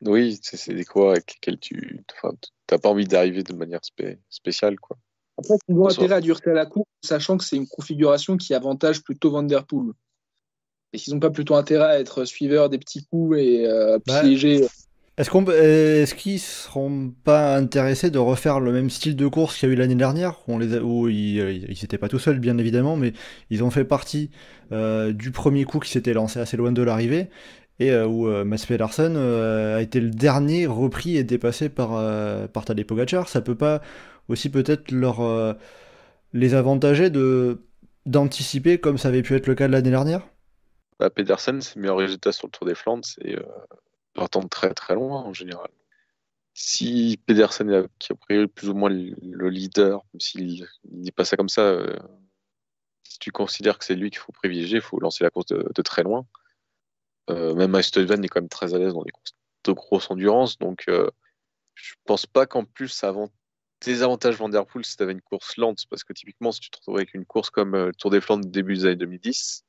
oui, c'est des coureurs avec lesquels t'as pas envie d'arriver de manière spéciale, quoi. Après, ils ont intérêt à durer à la course, sachant que c'est une configuration qui avantage plutôt Van Der Poel. Et s'ils n'ont pas plutôt intérêt à être suiveurs des petits coups et piéger. Est-ce qu'ils seront pas intéressés de refaire le même style de course qu'il y a eu l'année dernière, où ils étaient pas tout seuls, bien évidemment, mais ils ont fait partie du premier coup qui s'était lancé assez loin de l'arrivée, et où Mats Pedersen a été le dernier repris et dépassé par Tadej Pogačar. Ça peut pas aussi peut-être les avantager d'anticiper comme ça avait pu être le cas de l'année dernière? Pedersen, ses meilleurs résultats sur le Tour des Flandres, c'est attendre très très loin en général. Si Pedersen, qui a pris plus ou moins le leader, même s'il dit pas ça comme ça, si tu considères que c'est lui qu'il faut privilégier, il faut lancer la course de très loin. Même Stuyven est quand même très à l'aise dans les courses de grosse endurance, donc je pense pas qu'en plus ça désavantage Van Der Poel si tu avais une course lente, parce que typiquement si tu te retrouves avec une course comme le Tour des Flandres début des années 2010,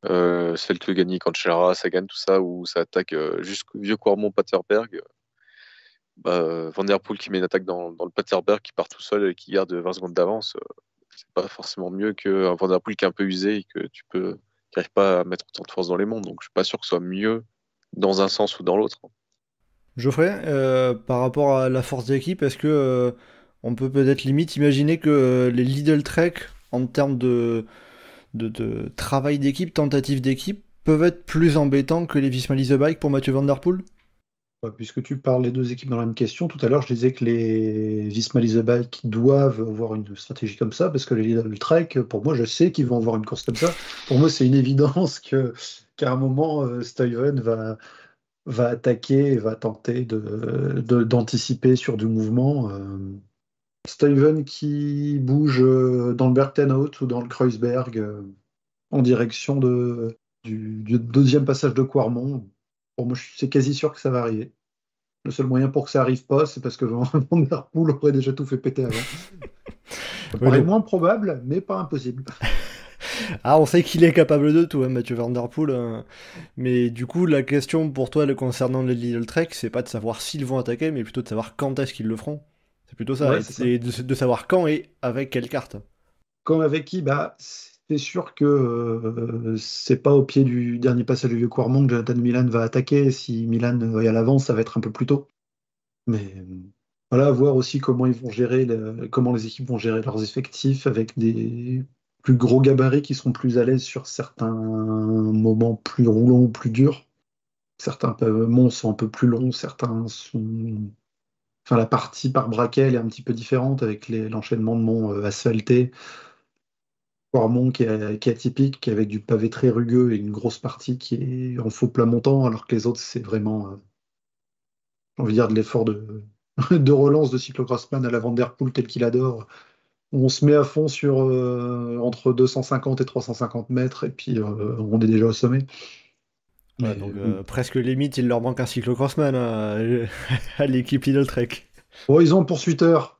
celle que gagnait Cancellara, Sagan, tout ça, où ça attaque jusqu'au vieux Cormont-Paterberg. Van Der Poel qui met une attaque dans le Paterberg, qui part tout seul et qui garde 20 secondes d'avance, c'est pas forcément mieux qu'un Van Der Poel qui est un peu usé et que qui n'arrive pas à mettre autant de force dans les monts. Donc je suis pas sûr que ce soit mieux dans un sens ou dans l'autre. Geoffrey, par rapport à la force d'équipe, est-ce que on peut peut-être limite imaginer que les Lidl Trek, en termes de travail d'équipe, tentative d'équipe, peuvent être plus embêtants que les Visma Lease Bike pour Mathieu Van Der Poel? Puisque tu parles les deux équipes dans la même question, tout à l'heure je disais que les Visma Lease Bike doivent avoir une stratégie comme ça, parce que les Lidl Trek, pour moi je sais qu'ils vont avoir une course comme ça. Pour moi c'est une évidence qu'à un moment Stuyven va attaquer et va tenter d'anticiper sur du mouvement. Stuyven qui bouge dans le Bergtenhout ou dans le Kreuzberg en direction du deuxième passage de Quarmont. Pour moi, c'est quasi sûr que ça va arriver. Le seul moyen pour que ça arrive pas, c'est parce que Van Der Poel aurait déjà tout fait péter avant. Ça paraît moins probable, mais pas impossible. Ah, on sait qu'il est capable de tout, hein, Mathieu Van Der Poel. Mais du coup, la question pour toi concernant les Lidl Trek, c'est pas de savoir s'ils vont attaquer, mais plutôt de savoir quand est-ce qu'ils le feront. C'est plutôt ça, Ouais, c'est de savoir quand et avec quelle carte. Quand avec qui? C'est sûr que c'est pas au pied du dernier passage du vieux Quarmont que Jonathan Milan va attaquer. Si Milan est à l'avance, ça va être un peu plus tôt. Mais voilà, voir aussi comment ils vont gérer, comment les équipes vont gérer leurs effectifs avec des plus gros gabarits qui seront plus à l'aise sur certains moments plus roulants ou plus durs. Certains monts sont un peu plus longs, certains sont... Enfin, la partie par braquet elle est un petit peu différente avec l'enchaînement de monts asphaltés. Quarmont qui est atypique, avec du pavé très rugueux et une grosse partie qui est en faux plat montant, alors que les autres, c'est vraiment, j'ai envie de dire, de l'effort de relance de cyclocrossman à la Van Der Poel tel qu'il adore. On se met à fond sur entre 250 et 350 mètres, et puis on est déjà au sommet. Ouais, donc presque limite, il leur manque un cyclocrossman à l'équipe Lidl Trek. Bon, ils ont un poursuiteur.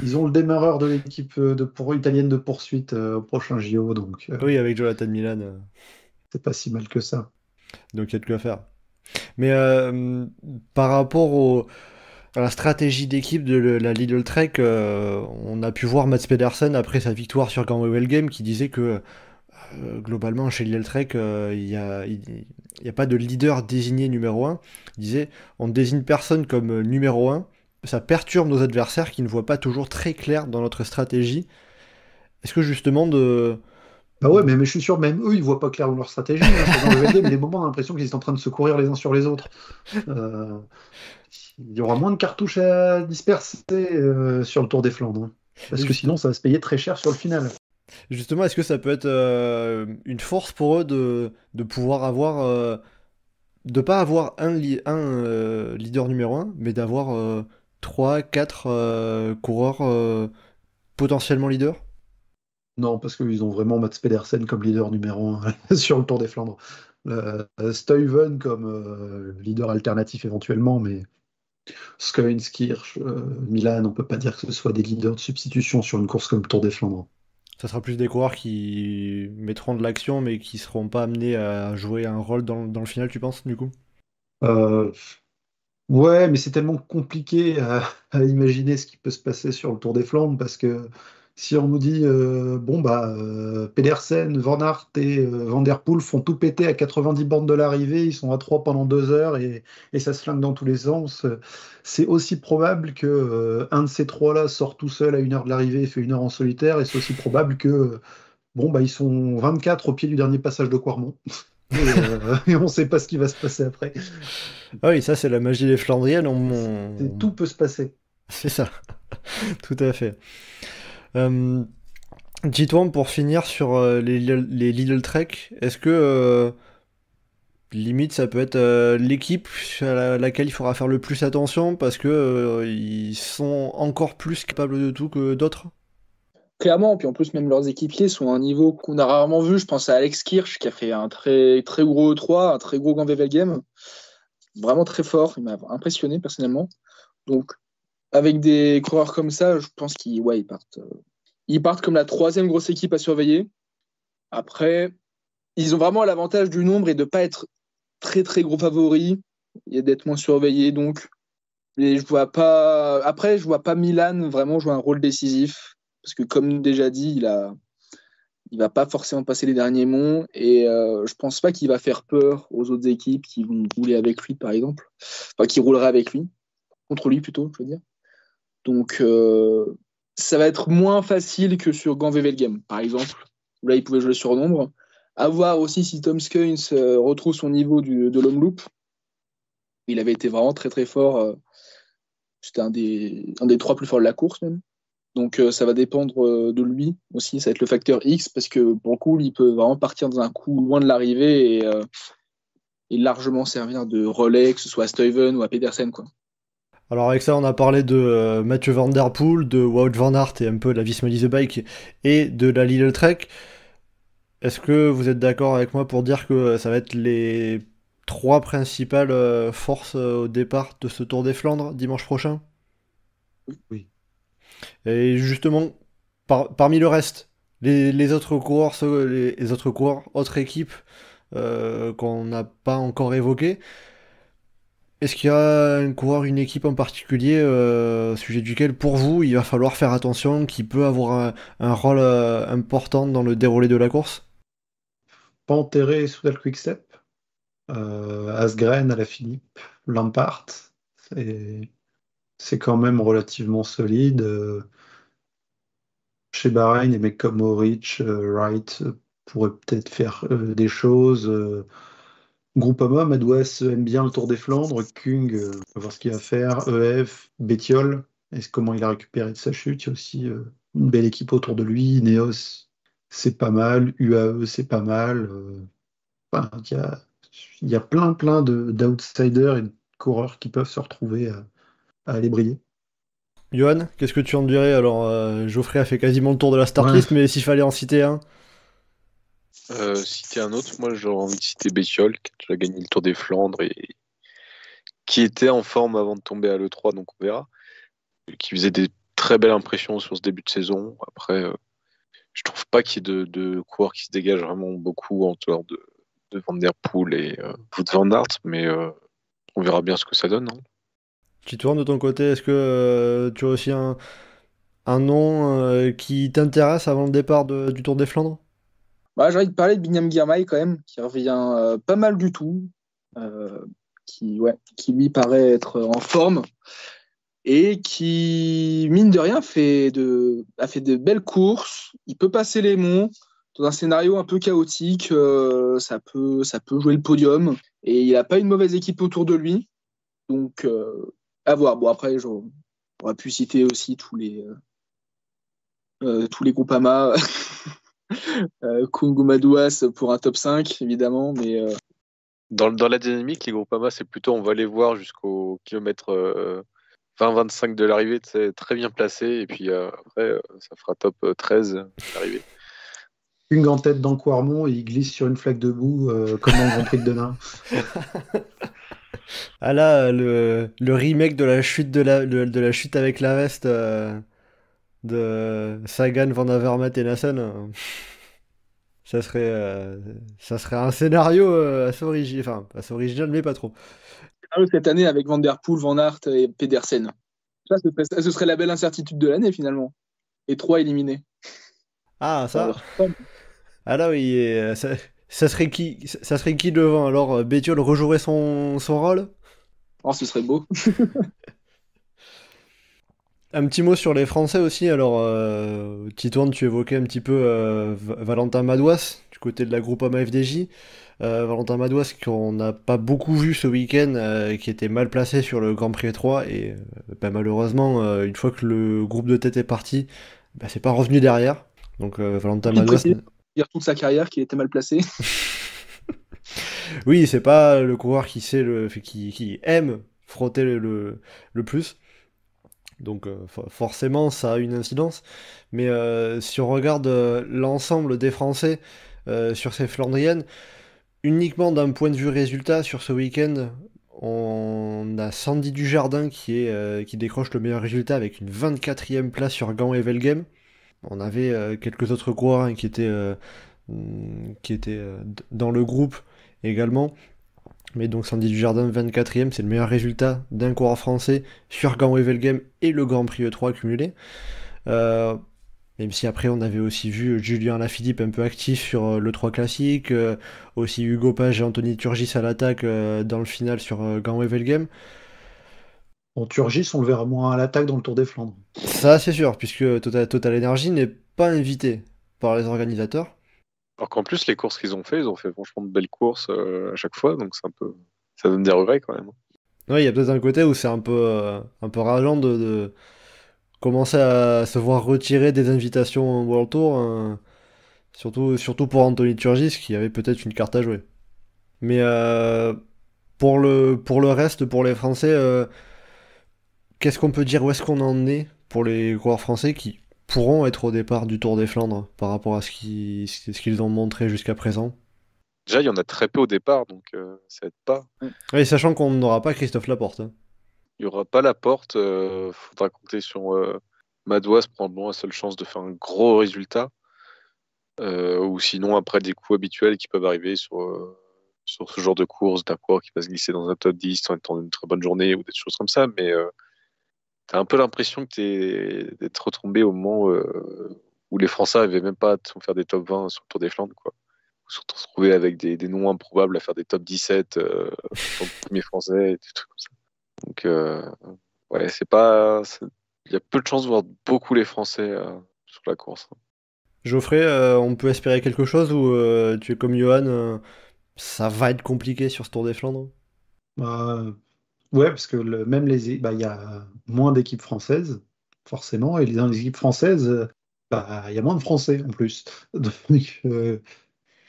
Ils ont le démarreur de l'équipe italienne de poursuite au prochain JO, donc oui, avec Jonathan Milan. c'est pas si mal que ça. Donc il y a de quoi faire. Mais par rapport à la stratégie d'équipe de la Lidl Trek, on a pu voir Mats Pedersen après sa victoire sur Gamewell Game qui disait que globalement chez Lidl Trek, il n'y a pas de leader désigné numéro 1. Il disait on désigne personne comme numéro 1. Ça perturbe nos adversaires qui ne voient pas toujours très clair dans notre stratégie. Est-ce que justement Bah ouais, mais je suis sûr, même eux, ils voient pas clair dans leur stratégie. Hein. Dans le VLD, des moments, on a l'impression qu'ils sont en train de se courir les uns sur les autres. Il y aura moins de cartouches à disperser sur le Tour des Flandres. Hein. Parce que sinon, ça va se payer très cher sur le final. Justement, est-ce que ça peut être une force pour eux de pouvoir avoir, de pas avoir un leader numéro un, mais d'avoir 3, 4 coureurs potentiellement leaders? Non, parce qu'ils ont vraiment Mats Pedersen comme leader numéro un sur le Tour des Flandres. Stuyven comme leader alternatif éventuellement, mais Skuins, Kirch, Milan, on peut pas dire que ce soit des leaders de substitution sur une course comme le Tour des Flandres. Ça sera plus des coureurs qui mettront de l'action, mais qui seront pas amenés à jouer un rôle dans le final, tu penses, du coup? Euh, ouais, mais c'est tellement compliqué à imaginer ce qui peut se passer sur le Tour des Flandres parce que si on nous dit bon bah Pedersen, Van Aert et Van der Poel font tout péter à 90 bornes de l'arrivée, ils sont à 3 pendant 2 heures et ça se flingue dans tous les sens, c'est aussi probable que un de ces trois-là sort tout seul à 1 heure de l'arrivée et fait 1 heure en solitaire, et c'est aussi probable que bon bah ils sont 24 au pied du dernier passage de Quarmont. Et on ne sait pas ce qui va se passer après. Ah oui, ça c'est la magie des Flandriennes. Tout peut se passer. C'est ça, tout à fait. Euh, Dis-toi, pour finir sur les Lidl Trek, est-ce que limite ça peut être l'équipe à laquelle il faudra faire le plus attention parce que ils sont encore plus capables de tout que d'autres? Clairement, puis en plus, même leurs équipiers sont à un niveau qu'on a rarement vu. Je pense à Alex Kirch qui a fait un très, très gros E3, un très gros Gand-Wevelgem. Vraiment très fort, il m'a impressionné personnellement. Donc, avec des coureurs comme ça, je pense qu'ils ils partent comme la troisième grosse équipe à surveiller. Après, ils ont vraiment l'avantage du nombre et de ne pas être très, très gros favoris et d'être moins surveillés. Donc, je vois pas. Après, je vois pas Milan vraiment jouer un rôle décisif. Parce que, comme déjà dit, il va pas forcément passer les derniers monts. Et je pense pas qu'il va faire peur aux autres équipes qui vont rouler avec lui, par exemple. Enfin, qui rouleraient avec lui. Contre lui, plutôt, je veux dire. Donc, ça va être moins facile que sur Gand-Wevelgem, par exemple. Où là, il pouvait jouer le surnombre. À voir aussi si Tom Skuins retrouve son niveau de l'Omloop. Il avait été vraiment très, très fort. C'était un des 3 plus forts de la course, même. Donc ça va dépendre de lui aussi, ça va être le facteur X, parce que pour le coup, il peut vraiment partir dans un coup loin de l'arrivée et largement servir de relais, que ce soit à Stuyven ou à Pedersen, quoi. Alors avec ça, on a parlé de Mathieu Van Der Poel, de Wout van Aert et un peu de la Visma Lease Bike et de la Lidl Trek. Est-ce que vous êtes d'accord avec moi pour dire que ça va être les 3 principales forces au départ de ce Tour des Flandres dimanche prochain? Oui. Et justement, parmi le reste, les autres coureurs, les autres coureurs, autres équipes qu'on n'a pas encore évoquées, est-ce qu'il y a un coureur, une équipe en particulier au sujet duquel, pour vous, il va falloir faire attention, qui peut avoir un rôle important dans le déroulé de la course? Pas enterré sous le Quick-Step. Asgreen, Alaphilippe, Lampart. C'est quand même relativement solide. Chez Bahreïn, les mecs comme Mohoric, Wright pourraient peut-être faire des choses. Groupama, Madouas aime bien le Tour des Flandres. Kung, on va voir ce qu'il va faire. EF, Bettiol, comment il a récupéré de sa chute. Il y a aussi une belle équipe autour de lui. Ineos, c'est pas mal. UAE, c'est pas mal. Enfin, il y a plein d'outsiders et de coureurs qui peuvent se retrouver à aller briller. Johan, qu'est-ce que tu en dirais? Alors, Geoffrey a fait quasiment le tour de la start Ouais. list, mais s'il fallait en citer un. Citer un autre, moi j'aurais envie de citer Bettiol, qui a déjà gagné le Tour des Flandres et qui était en forme avant de tomber à l'E3, donc on verra. Qui faisait des très belles impressions sur ce début de saison. Après, je trouve pas qu'il y ait de coureurs qui se dégagent vraiment beaucoup en dehors de Van Der Poel et Wout van Aert, mais on verra bien ce que ça donne. Hein. Tu tournes de ton côté, est-ce que tu as aussi un nom qui t'intéresse avant le départ du Tour des Flandres? J'ai envie de parler de Binyam Girmay quand même, qui revient pas mal du tout, qui lui paraît être en forme et qui, mine de rien, a fait de belles courses. Il peut passer les monts dans un scénario un peu chaotique. Ça peut jouer le podium et il n'a pas une mauvaise équipe autour de lui. Donc, à voir. Bon, après, j'aurais pu citer aussi tous les Groupama Koungou Madouas pour un top 5, évidemment, mais Dans la dynamique, les Groupama, c'est plutôt on va les voir jusqu'au kilomètre 20-25 de l'arrivée, c'est très bien placé. Et puis après, ça fera top 13 à l'arrivée. Une en tête dans Quarmont et il glisse sur une flaque de boue comme dans le Grand Prix de Denain. Ah là, le remake de la chute de la chute avec la veste de Sagan, Van Avermaet et Nassen, ça serait un scénario assez original, enfin assez original mais pas trop. cette année avec Van Der Poel, Van Aert et Pedersen. Ça, ce serait la belle incertitude de l'année finalement. Et 3 éliminés. Ah ça. Ah là oui, ça serait qui devant alors Bettiol rejouerait son rôle? Oh, ce serait beau. Un petit mot sur les Français aussi. Alors, Titouan, tu évoquais un petit peu Valentin Madouas du côté de la Groupama FDJ. Valentin Madouas qu'on n'a pas beaucoup vu ce week-end, qui était mal placé sur le Grand Prix 3 et malheureusement, une fois que le groupe de tête est parti, c'est pas revenu derrière. Donc Valentin Madouas. Dire toute sa carrière qu'il était mal placé. Oui, c'est pas le coureur qui sait qui aime frotter le plus. Donc forcément ça a une incidence. Mais si on regarde l'ensemble des Français sur ces Flandriennes, uniquement d'un point de vue résultat sur ce week-end, on a Sandy Dujardin qui décroche le meilleur résultat avec une 24e place sur Gand et Velgem. On avait quelques autres coureurs qui étaient dans le groupe également. Mais donc Sandy Dujardin 24e, c'est le meilleur résultat d'un coureur français sur Gand-Wevelgem et le Grand Prix E3 cumulé. Même si après on avait aussi vu Julien Alaphilippe un peu actif sur le 3 classique, aussi Hugo Page et Anthony Turgis à l'attaque dans le final sur Gand-Wevelgem. Bon, Turgis, on le verra moins à l'attaque dans le Tour des Flandres. Ça c'est sûr, puisque Total Energy n'est pas invité par les organisateurs. Alors qu'en plus, les courses qu'ils ont fait franchement de belles courses à chaque fois, donc ça donne des regrets quand même. Ouais, il y a peut-être un côté où c'est un peu rageant de commencer à se voir retirer des invitations World Tour, surtout pour Anthony Turgis qui avait peut-être une carte à jouer. Mais pour le reste, pour les Français, qu'est-ce qu'on peut dire, où est-ce qu'on en est pour les coureurs français qui pourront être au départ du Tour des Flandres par rapport à ce qu'ils ont montré jusqu'à présent? Déjà, il y en a très peu au départ, donc ça aide pas. Oui, sachant qu'on n'aura pas Christophe Laporte. Hein. Il n'y aura pas Laporte, faudra compter sur Madouas, probablement la seule chance de faire un gros résultat. Ou sinon, après des coups habituels qui peuvent arriver sur ce genre de course, d'un coureur qui va se glisser dans un top 10 en étant une très bonne journée ou des choses comme ça, mais t'as un peu l'impression que d'être retombé au moment où les Français n'arrivaient même pas à faire des top 20 sur le Tour des Flandres, quoi. Ou se retrouver avec des noms improbables à faire des top 17 en tant que premier Français, et des trucs comme ça. Donc, ouais, il y a peu de chances de voir beaucoup les Français sur la course. Geoffrey, on peut espérer quelque chose ou tu es comme Johan, ça va être compliqué sur ce Tour des Flandres? Ouais, parce que même il y a moins d'équipes françaises, forcément, et dans les équipes françaises, il y a moins de Français en plus. Donc,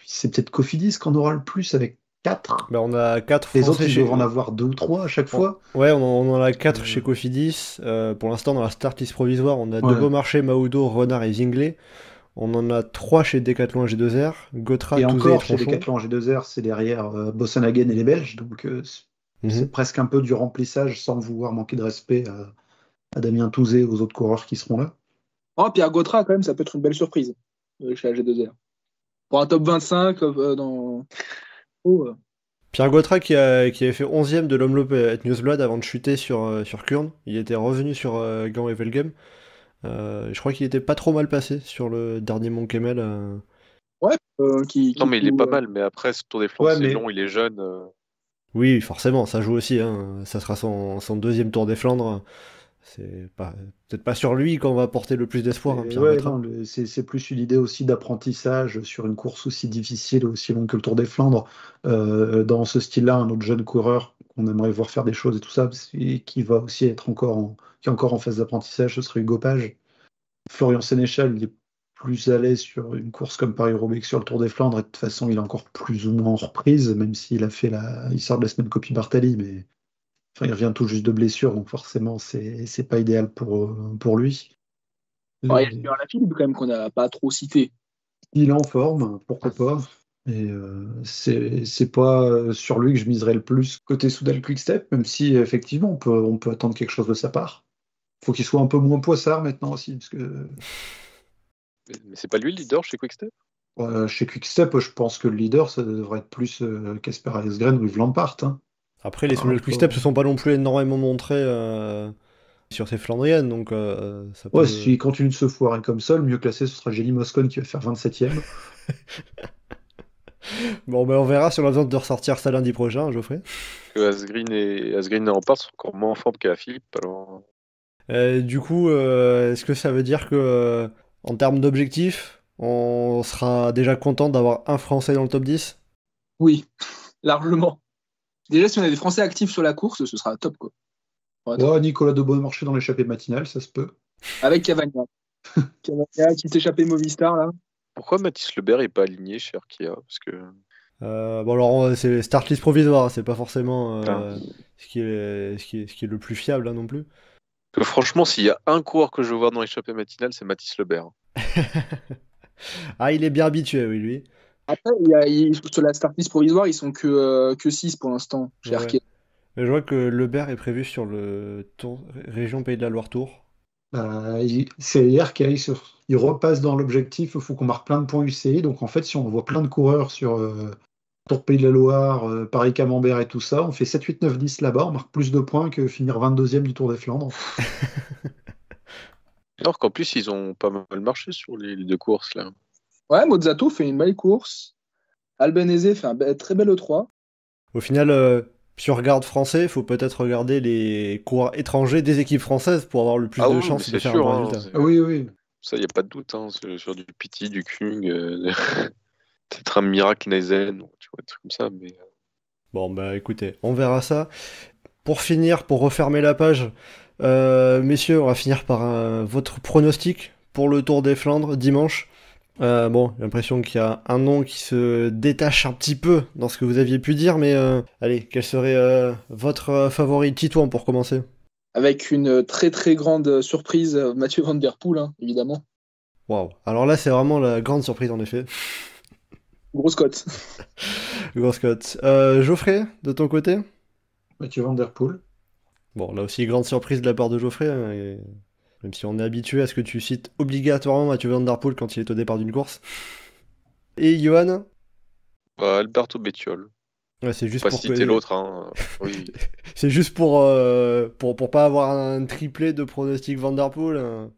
c'est peut-être Cofidis qu'on aura le plus avec 4. On a 4 Les Français autres, ils doivent en avoir 2 ou 3 à chaque fois. Ouais, on en a 4 chez Cofidis. Pour l'instant, dans la start list provisoire, on a Debeaumarché, Mahoudo, Renard et Zinglé. On en a 3 chez Decathlon G2R, Gautra, Et Touzé encore, et chez Tronchon. Decathlon G2R, c'est derrière Bossenhagen et les Belges. Donc, c'est presque un peu du remplissage sans vouloir manquer de respect à Damien Touzé et aux autres coureurs qui seront là. Oh, Pierre Gautra, quand même, ça peut être une belle surprise chez la G2R. Pour un top 25 dans. Pierre Gautra qui avait fait 11ème de l'Omloop et Newsblad avant de chuter sur Kurn. Il était revenu sur Gand et Velgem. Je crois qu'il était pas trop mal passé sur le dernier Mont Kemmel. Ouais, Non, mais il est pas mal, mais après, ce Tour des Flandres, c'est long, il est jeune. Oui, forcément, ça joue aussi. Hein. Ça sera son deuxième Tour des Flandres. C'est peut-être pas sur lui qu'on va porter le plus d'espoir, hein, Pierre Gautra. Non, c'est plus une idée aussi d'apprentissage sur une course aussi difficile, aussi longue que le Tour des Flandres. Dans ce style-là, un autre jeune coureur qu'on aimerait voir faire des choses et tout ça, qui va aussi être qui est encore en phase d'apprentissage, ce serait Hugo Page. Florian Sénéchal, il est plus à l'aise sur une course comme Paris-Roubaix que sur le Tour des Flandres, et de toute façon, il est encore plus ou moins en reprise, même s'il a fait il sort de la semaine Coppi Bartali, mais enfin, il revient tout juste de blessure, donc forcément, c'est pas idéal pour lui. Ouais, il y a la Philippe quand même qu'on n'a pas trop cité. Il est en forme, pourquoi pas. Et c'est pas sur lui que je miserais le plus côté Soudal Quick-Step, même si effectivement on peut attendre quelque chose de sa part. Faut qu'il soit un peu moins poissard maintenant aussi, parce que Mais c'est pas lui le leader chez Quick-Step? chez Quick-Step, je pense que le leader, ça devrait être plus Casper Asgreen ou Yves Lampart. Hein. Après, les Soudal Quick-Step se sont pas non plus énormément montrés sur ces Flandriennes, donc ça peut... Ouais, s'il continue de se foirer comme ça, le mieux classé, ce sera Jelly Moscone qui va faire 27ème. Bon, ben on verra si on a besoin de ressortir ça lundi prochain, Geoffrey. Que Asgreen et Lampard sont encore moins en forme qu'à Philippe, alors... Du coup, est-ce que ça veut dire que, en termes d'objectifs, on sera déjà content d'avoir un Français dans le top 10? Oui, largement. Déjà, si on a des Français actifs sur la course, ce sera top, quoi. Ouais, Nicolas de Bonnemarché dans l'échappée matinale, ça se peut. Avec Cavagna. Cavagna qui s'est échappé Movistar, là. Pourquoi Mathis Lebert n'est pas aligné chez Arkea? Parce que... Bon alors c'est start list provisoire, c'est pas forcément Putain. ce qui est le plus fiable hein, non plus. Parce que franchement, s'il y a un coureur que je veux voir dans l'échappée matinale, c'est Mathis Lebert. Ah, il est bien habitué, oui, lui. Après, sur la start list provisoire, ils sont que 6 pour l'instant chez Ouais. Arkea. Mais je vois que Lebert est prévu sur le tour région Pays de la Loire Tour. C'est hier il repasse dans l'objectif, il faut qu'on marque plein de points UCI. Donc en fait, si on voit plein de coureurs sur Tour Pays de la Loire, Paris-Camembert et tout ça, on fait 7, 8, 9, 10 là-bas, on marque plus de points que finir 22e du Tour des Flandres. Alors qu'en plus, ils ont pas mal marché sur les deux courses, là. Ouais, Mozzato fait une belle course. Albanese fait un très bel E3. Au final, si on regarde français, il faut peut-être regarder les coureurs étrangers des équipes françaises pour avoir le plus de oui, chances mais de c'est faire sûr, un bon hein, résultat. Oui, oui. Ça, il n'y a pas de doute, hein, sur du Pity, du Kung, peut-être un miracle Neisen, tu vois, des trucs comme ça, mais... Bon, bah écoutez, on verra ça. Pour finir, pour refermer la page, messieurs, on va finir par votre pronostic pour le Tour des Flandres dimanche. Bon, j'ai l'impression qu'il y a un nom qui se détache un petit peu dans ce que vous aviez pu dire, mais allez, quel serait votre favori Titouan pour commencer? Avec une très très grande surprise, Mathieu Van Der Poel, hein, évidemment. Waouh, alors là c'est vraiment la grande surprise en effet. Grosse cote. Grosse cote. Geoffrey, de ton côté? Mathieu Van Der Poel. Bon, là aussi grande surprise de la part de Geoffrey, hein, et... même si on est habitué à ce que tu cites obligatoirement Mathieu Van Der Poel quand il est au départ d'une course. Et Johan? Alberto Bettiol. Ouais, c'est juste Pas pour citer l'autre, hein. Oui. C'est juste pour pas avoir un triplé de pronostic Van Der Poel. Hein.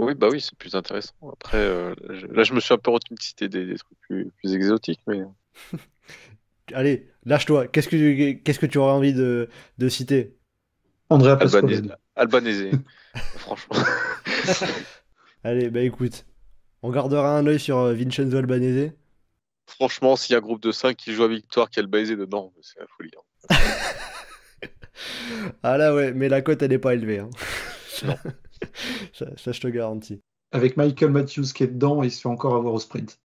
Oui, bah oui, c'est plus intéressant. Après, là, je me suis un peu retenu de citer des trucs plus exotiques, mais... Allez, lâche-toi. Qu'est-ce que tu aurais envie de citer? Andrea Pasquale. Albanese. Franchement. Allez, bah écoute, on gardera un œil sur Vincenzo Albanese. Franchement, s'il y a un groupe de 5 qui joue à victoire, qui a Albanese dedans, c'est la folie. Hein. Ah là ouais, mais la cote elle est pas élevée. Hein. Non. ça, je te garantis. Avec Michael Matthews qui est dedans, il se fait encore avoir au sprint.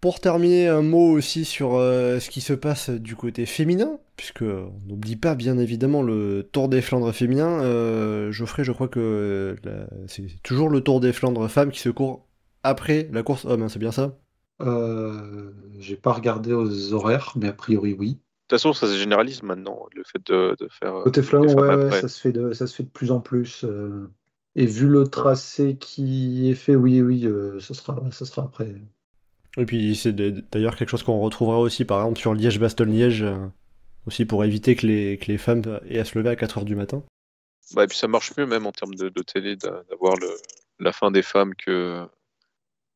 Pour terminer, un mot aussi sur ce qui se passe du côté féminin, puisque on n'oublie pas bien évidemment le Tour des Flandres féminin. Geoffrey, je crois que c'est toujours le Tour des Flandres femmes qui se court après la course homme, hein, c'est bien ça? J'ai pas regardé aux horaires, mais a priori oui. De toute façon, ça se généralise maintenant, le fait de faire... Côté flamand, les femmes ouais, après. ça se fait de plus en plus. Et vu le tracé qui est fait, oui, ça sera après. Et puis c'est d'ailleurs quelque chose qu'on retrouvera aussi par exemple sur Liège-Bastogne-Liège, aussi pour éviter que les femmes aient à se lever à 4h du matin. Bah, et puis ça marche mieux même en termes de télé d'avoir la fin des femmes que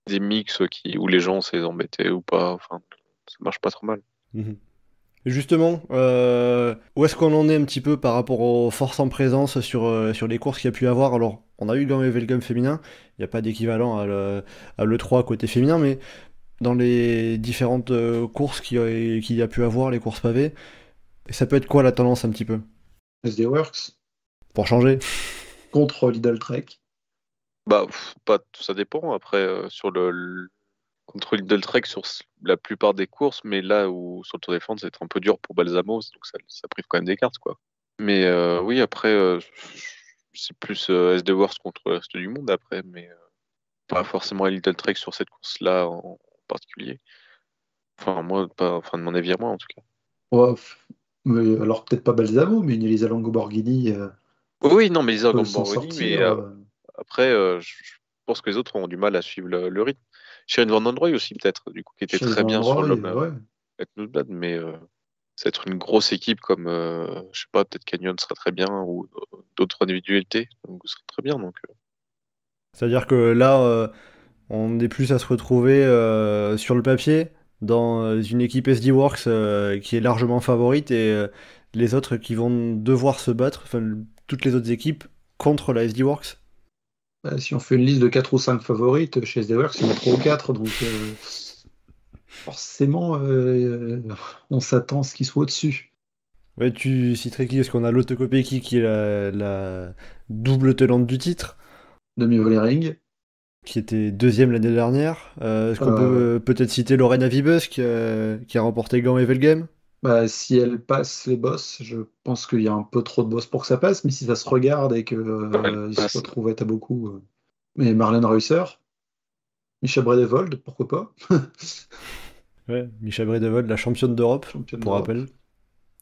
des mix où les gens s'est embêtés ou pas. Enfin, ça marche pas trop mal. Mhm. Justement, où est-ce qu'on en est un petit peu par rapport aux forces en présence sur les courses qu'il y a pu avoir? Alors, on a eu dans le Velgum féminin, il n'y a pas d'équivalent à l'E3 côté féminin, mais dans les différentes courses qu'il y a pu avoir, les courses pavées, ça peut être quoi la tendance un petit peu? SD Works. Pour changer? contre Lidl Trek. Bah, pas, ça dépend. Après, contre Lidl Trek, sur la plupart des courses, mais là où sur le Tour des Flandres, c'est un peu dur pour Balsamo, donc ça prive quand même des cartes, quoi. Mais oui, après, c'est plus SD Works contre le reste du monde, après, mais pas forcément Lidl Trek sur cette course-là en particulier. Enfin, moi, de mon avis à moi, en tout cas. Ouais, mais alors peut-être pas Balsamo, mais une Elisa Longo-Borghini Oui, non, mais les peut Organs s'en Borghini, mais sortir. après, je pense que les autres ont du mal à suivre le rythme. Sharon Van Androy aussi, peut-être, du coup, qui était Chez très Van bien sur Roy, l'homme ouais. avec Newsblad, mais ça va être une grosse équipe comme, je sais pas, peut-être Canyon serait très bien, ou d'autres individualités, donc ce serait très bien. Donc, C'est-à-dire que là, on est plus à se retrouver sur le papier dans une équipe SD Works qui est largement favorite et les autres qui vont devoir se battre, enfin toutes les autres équipes, contre la SD Works. Bah, si on fait une liste de 4 ou 5 favorites, chez SD-Works, il y en a 3 ou 4, donc forcément, on s'attend à ce qu'ils soient au-dessus. Ouais, tu citerais qui? Parce qu'on a Lotte Kopecky qui est la double tenante du titre, Demi-Volering. qui était deuxième l'année dernière. Est-ce qu'on Ouais. peut peut-être citer Lorena Vibus qui a remporté Gand et Velgem? Bah, si elle passe les boss, je pense qu'il y a un peu trop de boss pour que ça passe, mais si ça se regarde et que elle ils se passe. retrouvent à beaucoup. Mais Marlène Reusser, Micha Bredevold, pourquoi pas? Ouais, Micha Bredevold, la championne d'Europe, Championne pour d'Europe. rappel.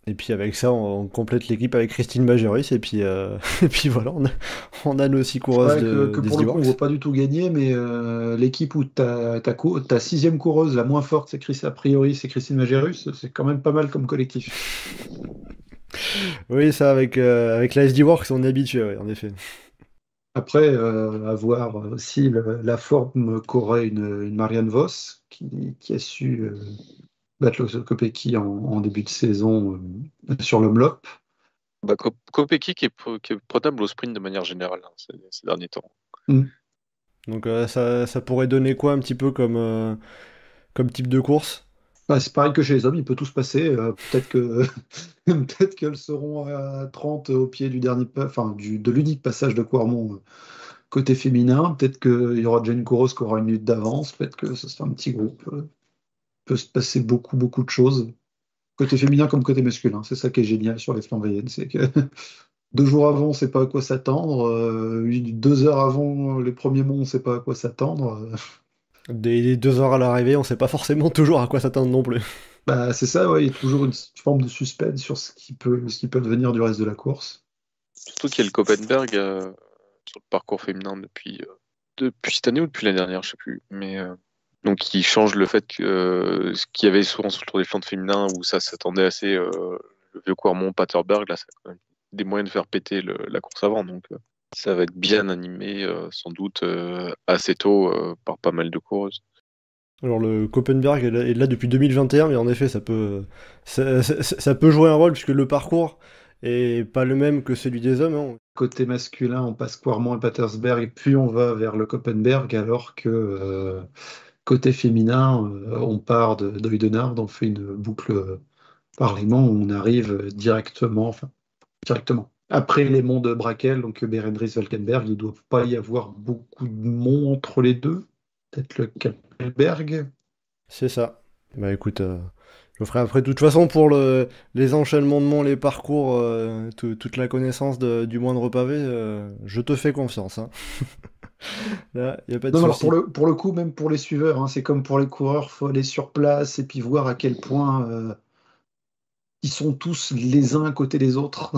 Et puis avec ça, on complète l'équipe avec Christine Majerus, et puis, et puis voilà, on a nos 6 coureuses Ouais, que des pour le coup, on ne Steelworks. vaut pas du tout gagner, mais l'équipe où ta sixième coureuse, la moins forte, a priori, c'est Christine Magérus, c'est quand même pas mal comme collectif. Oui, ça, avec la SD Works, on est habitué, ouais, en effet. Après, à voir aussi la forme qu'aurait une Marianne Vos, qui a su battre Kopecky en début de saison sur l'Omloop. Bah, Kopecky qui est prenable au sprint de manière générale, hein, ces derniers temps. Mm. Donc ça pourrait donner quoi un petit peu comme type de course? Bah, c'est pareil que chez les hommes, il peut tout se passer. Peut-être que peut-être qu'elles seront à 30 au pied du dernier de l'unique passage de Quarmont côté féminin. Peut-être qu'il y aura Jane Kouros qui aura une minute d'avance. Peut-être que ce sera un petit groupe. Peut se passer beaucoup, beaucoup de choses. Côté féminin comme côté masculin. C'est ça qui est génial sur les Flandriennes. C'est que 2 jours avant, on ne sait pas à quoi s'attendre. 2 heures avant les premiers monts, on ne sait pas à quoi s'attendre. Des 2 heures à l'arrivée, on sait pas forcément toujours à quoi s'attendre non plus. Bah, c'est ça, ouais, il y a toujours une forme de suspense sur ce qui peut devenir du reste de la course. Surtout qu'il y a le Koppenberg sur le parcours féminin depuis cette année ou depuis l'année dernière, je sais plus. Mais donc qui change le fait que ce qu'il y avait souvent sur le Tour des Flandres féminin où ça s'attendait assez le vieux Quarmont, Paterberg, là ça a quand même des moyens de faire péter la course avant. Donc ça va être bien animé sans doute assez tôt par pas mal de coureuses. Alors le Koppenberg est là depuis 2021, mais en effet ça peut jouer un rôle puisque le parcours est pas le même que celui des hommes, hein. Côté masculin, on passe Quarmont et Patersberg, puis on va vers le Koppenberg, alors que côté féminin, on part d'Oudenaarde, on fait une boucle par les monts, on arrive directement. Après les monts de Brakel, donc Berendries-Valkenberg, il ne doit pas y avoir beaucoup de monts entre les deux. Peut-être le Kapelberg. C'est ça. Bah écoute, je ferai après. De toute façon, pour les enchaînements de monts, les parcours, toute la connaissance du moindre pavé, je te fais confiance, hein. Là, y a pas de Non, mais alors souci. pour le coup, même pour les suiveurs, hein, c'est comme pour les coureurs, faut aller sur place et puis voir à quel point ils sont tous les uns à côté des autres.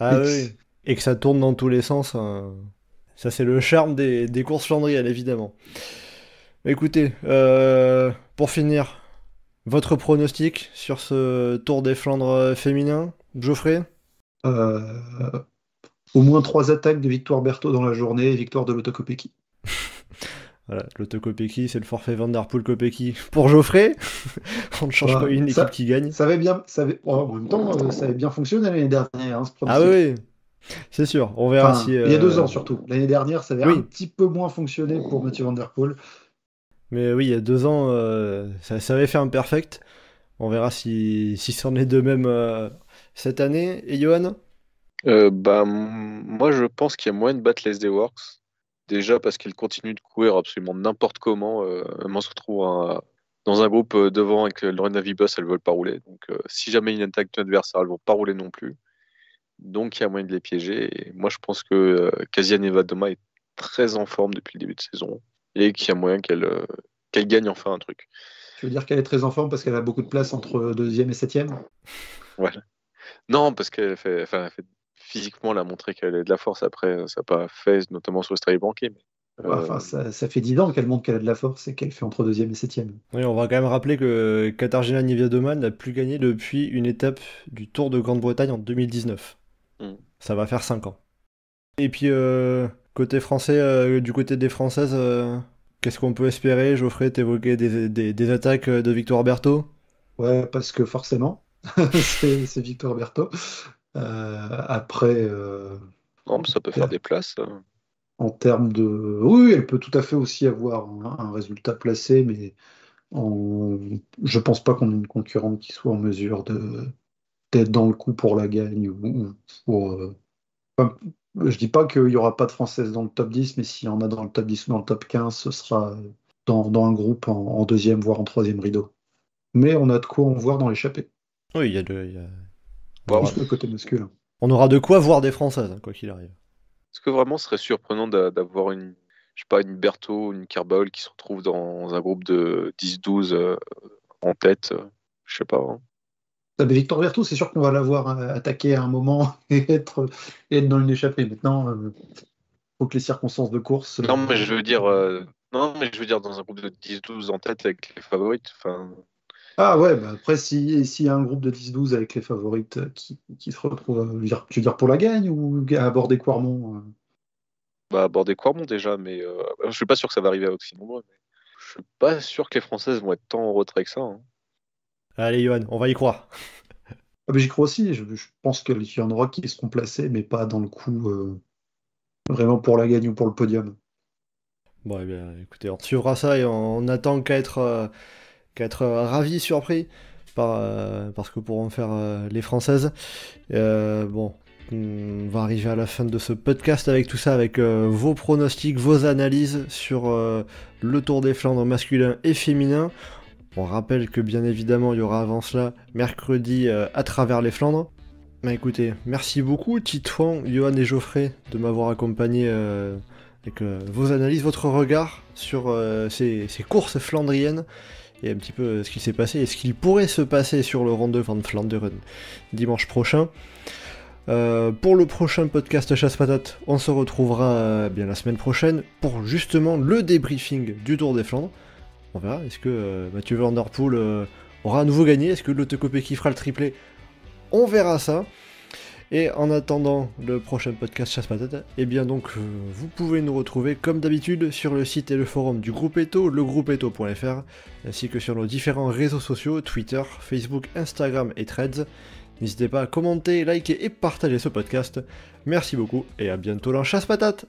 Ah Et que oui. Et que ça tourne dans tous les sens, hein. Ça, c'est le charme des courses flandriennes, évidemment. Écoutez, pour finir, votre pronostic sur ce Tour des Flandres féminin, Geoffrey? euh, au moins 3 attaques de Victoire Berthaud dans la journée et victoire de Lotto Kopecky. Voilà, l'Auto Kopecky, c'est le forfait Van Der Poel Kopecky pour Geoffrey. On ne change pas Voilà. une équipe qui gagne. Ça avait bien, en même temps, ça avait bien fonctionné l'année dernière, hein, ce Ah oui, pronostic. oui, c'est sûr. On verra si. Enfin, il y a 2 ans surtout. L'année dernière, ça avait un Oui, petit peu moins fonctionné pour Mathieu Van Der Poel. mais oui, il y a 2 ans, ça avait fait un perfect. On verra si c'en est de même cette année. Et Johan? Moi, Moi, je pense qu'il y a moyen de battre les SD Works. Déjà parce qu'ils continuent de courir absolument n'importe comment. Même on se retrouve dans un groupe devant avec Lorena Vibus, elles ne veulent pas rouler. Donc, si jamais il y a une attaque adversaire, elles ne vont pas rouler non plus. Donc, il y a moyen de les piéger. Et moi, je pense que Kasia Nevadoma est très en forme depuis le début de saison et qu'il y a moyen qu'elle gagne enfin un truc. Tu veux dire qu'elle est très en forme parce qu'elle a beaucoup de place entre 2e et 7e? Voilà. Non, parce qu'elle fait physiquement, elle a montré qu'elle a de la force. Après, ça n'a pas fait, notamment sur le straight banqué. Enfin, ça fait 10 ans qu'elle montre qu'elle a de la force et qu'elle fait entre 2e et 7e. Oui, on va quand même rappeler que Katarzyna Niewiadoma n'a plus gagné depuis une étape du Tour de Grande-Bretagne en 2019. Ça va faire 5 ans. Et puis, côté français, du côté des Françaises, qu'est-ce qu'on peut espérer? Geoffrey, t'évoquais des attaques de Victoire Berthaud? Ouais, parce que forcément, c'est Victoire Berthaud. Après, non, ça peut faire des places. En termes de... Oui, elle peut tout à fait aussi avoir un résultat placé, mais je pense pas qu'on ait une concurrente qui soit en mesure d'être dans le coup pour la gagne. Enfin, je dis pas qu'il y aura pas de Françaises dans le top 10, mais s'il y en a dans le top 10 ou dans le top 15, ce sera dans un groupe en 2e, voire en 3e rideau. Mais on a de quoi en voir dans l'échappée. Oui, il y a Plus le côté masculin. On aura de quoi voir des Françaises, hein, quoi qu'il arrive. Est-ce que vraiment ce serait surprenant d'avoir une Berthaud, une Kerbaol qui se retrouve dans un groupe de 10-12 en tête? Je sais pas. Hein. Mais Victoire Berthaud, c'est sûr qu'on va l'avoir attaqué à un moment et être dans une échappée. Maintenant, faut que les circonstances de course. Non, mais je veux dire dans un groupe de 10-12 en tête avec les favorites. Ah ouais, bah après, s'il y a un groupe de 10-12 avec les favorites qui se retrouvent, tu veux dire pour la gagne ou à aborder Quarmont Aborder Quarmont déjà, mais je suis pas sûr que ça va arriver à aussi nombreux. Mais je suis pas sûr que les Françaises vont être tant en retrait que ça. Hein. Allez, Johan, on va y croire. Ah, j'y crois aussi, je pense qu'il y en aura qui seront placés, mais pas dans le coup vraiment pour la gagne ou pour le podium. Bon, eh bien, écoutez, on suivra ça et on attend qu'à être ravis, surpris par ce que pourront faire les Françaises. Bon, on va arriver à la fin de ce podcast avec tout ça, avec vos pronostics, vos analyses sur le Tour des Flandres masculin et féminin. On rappelle que bien évidemment il y aura avant cela mercredi à travers les Flandres. Bah écoutez, merci beaucoup Titouan, Johan et Geoffrey de m'avoir accompagné avec vos analyses, votre regard sur ces courses flandriennes et un petit peu ce qui s'est passé et ce qu'il pourrait se passer sur le Ronde van Vlaanderen dimanche prochain. Pour le prochain podcast Chasse Patate, on se retrouvera bien la semaine prochaine pour justement le débriefing du Tour des Flandres. On verra, est-ce que Mathieu Van Der Poel aura à nouveau gagné? Est-ce que Lotte Kopecky fera le triplé? On verra ça. Et en attendant le prochain podcast Chasse Patate, eh bien donc vous pouvez nous retrouver comme d'habitude sur le site et le forum du groupe Eto, legroupeeto.fr, ainsi que sur nos différents réseaux sociaux, Twitter, Facebook, Instagram et Threads. N'hésitez pas à commenter, liker et partager ce podcast. Merci beaucoup et à bientôt dans Chasse Patate.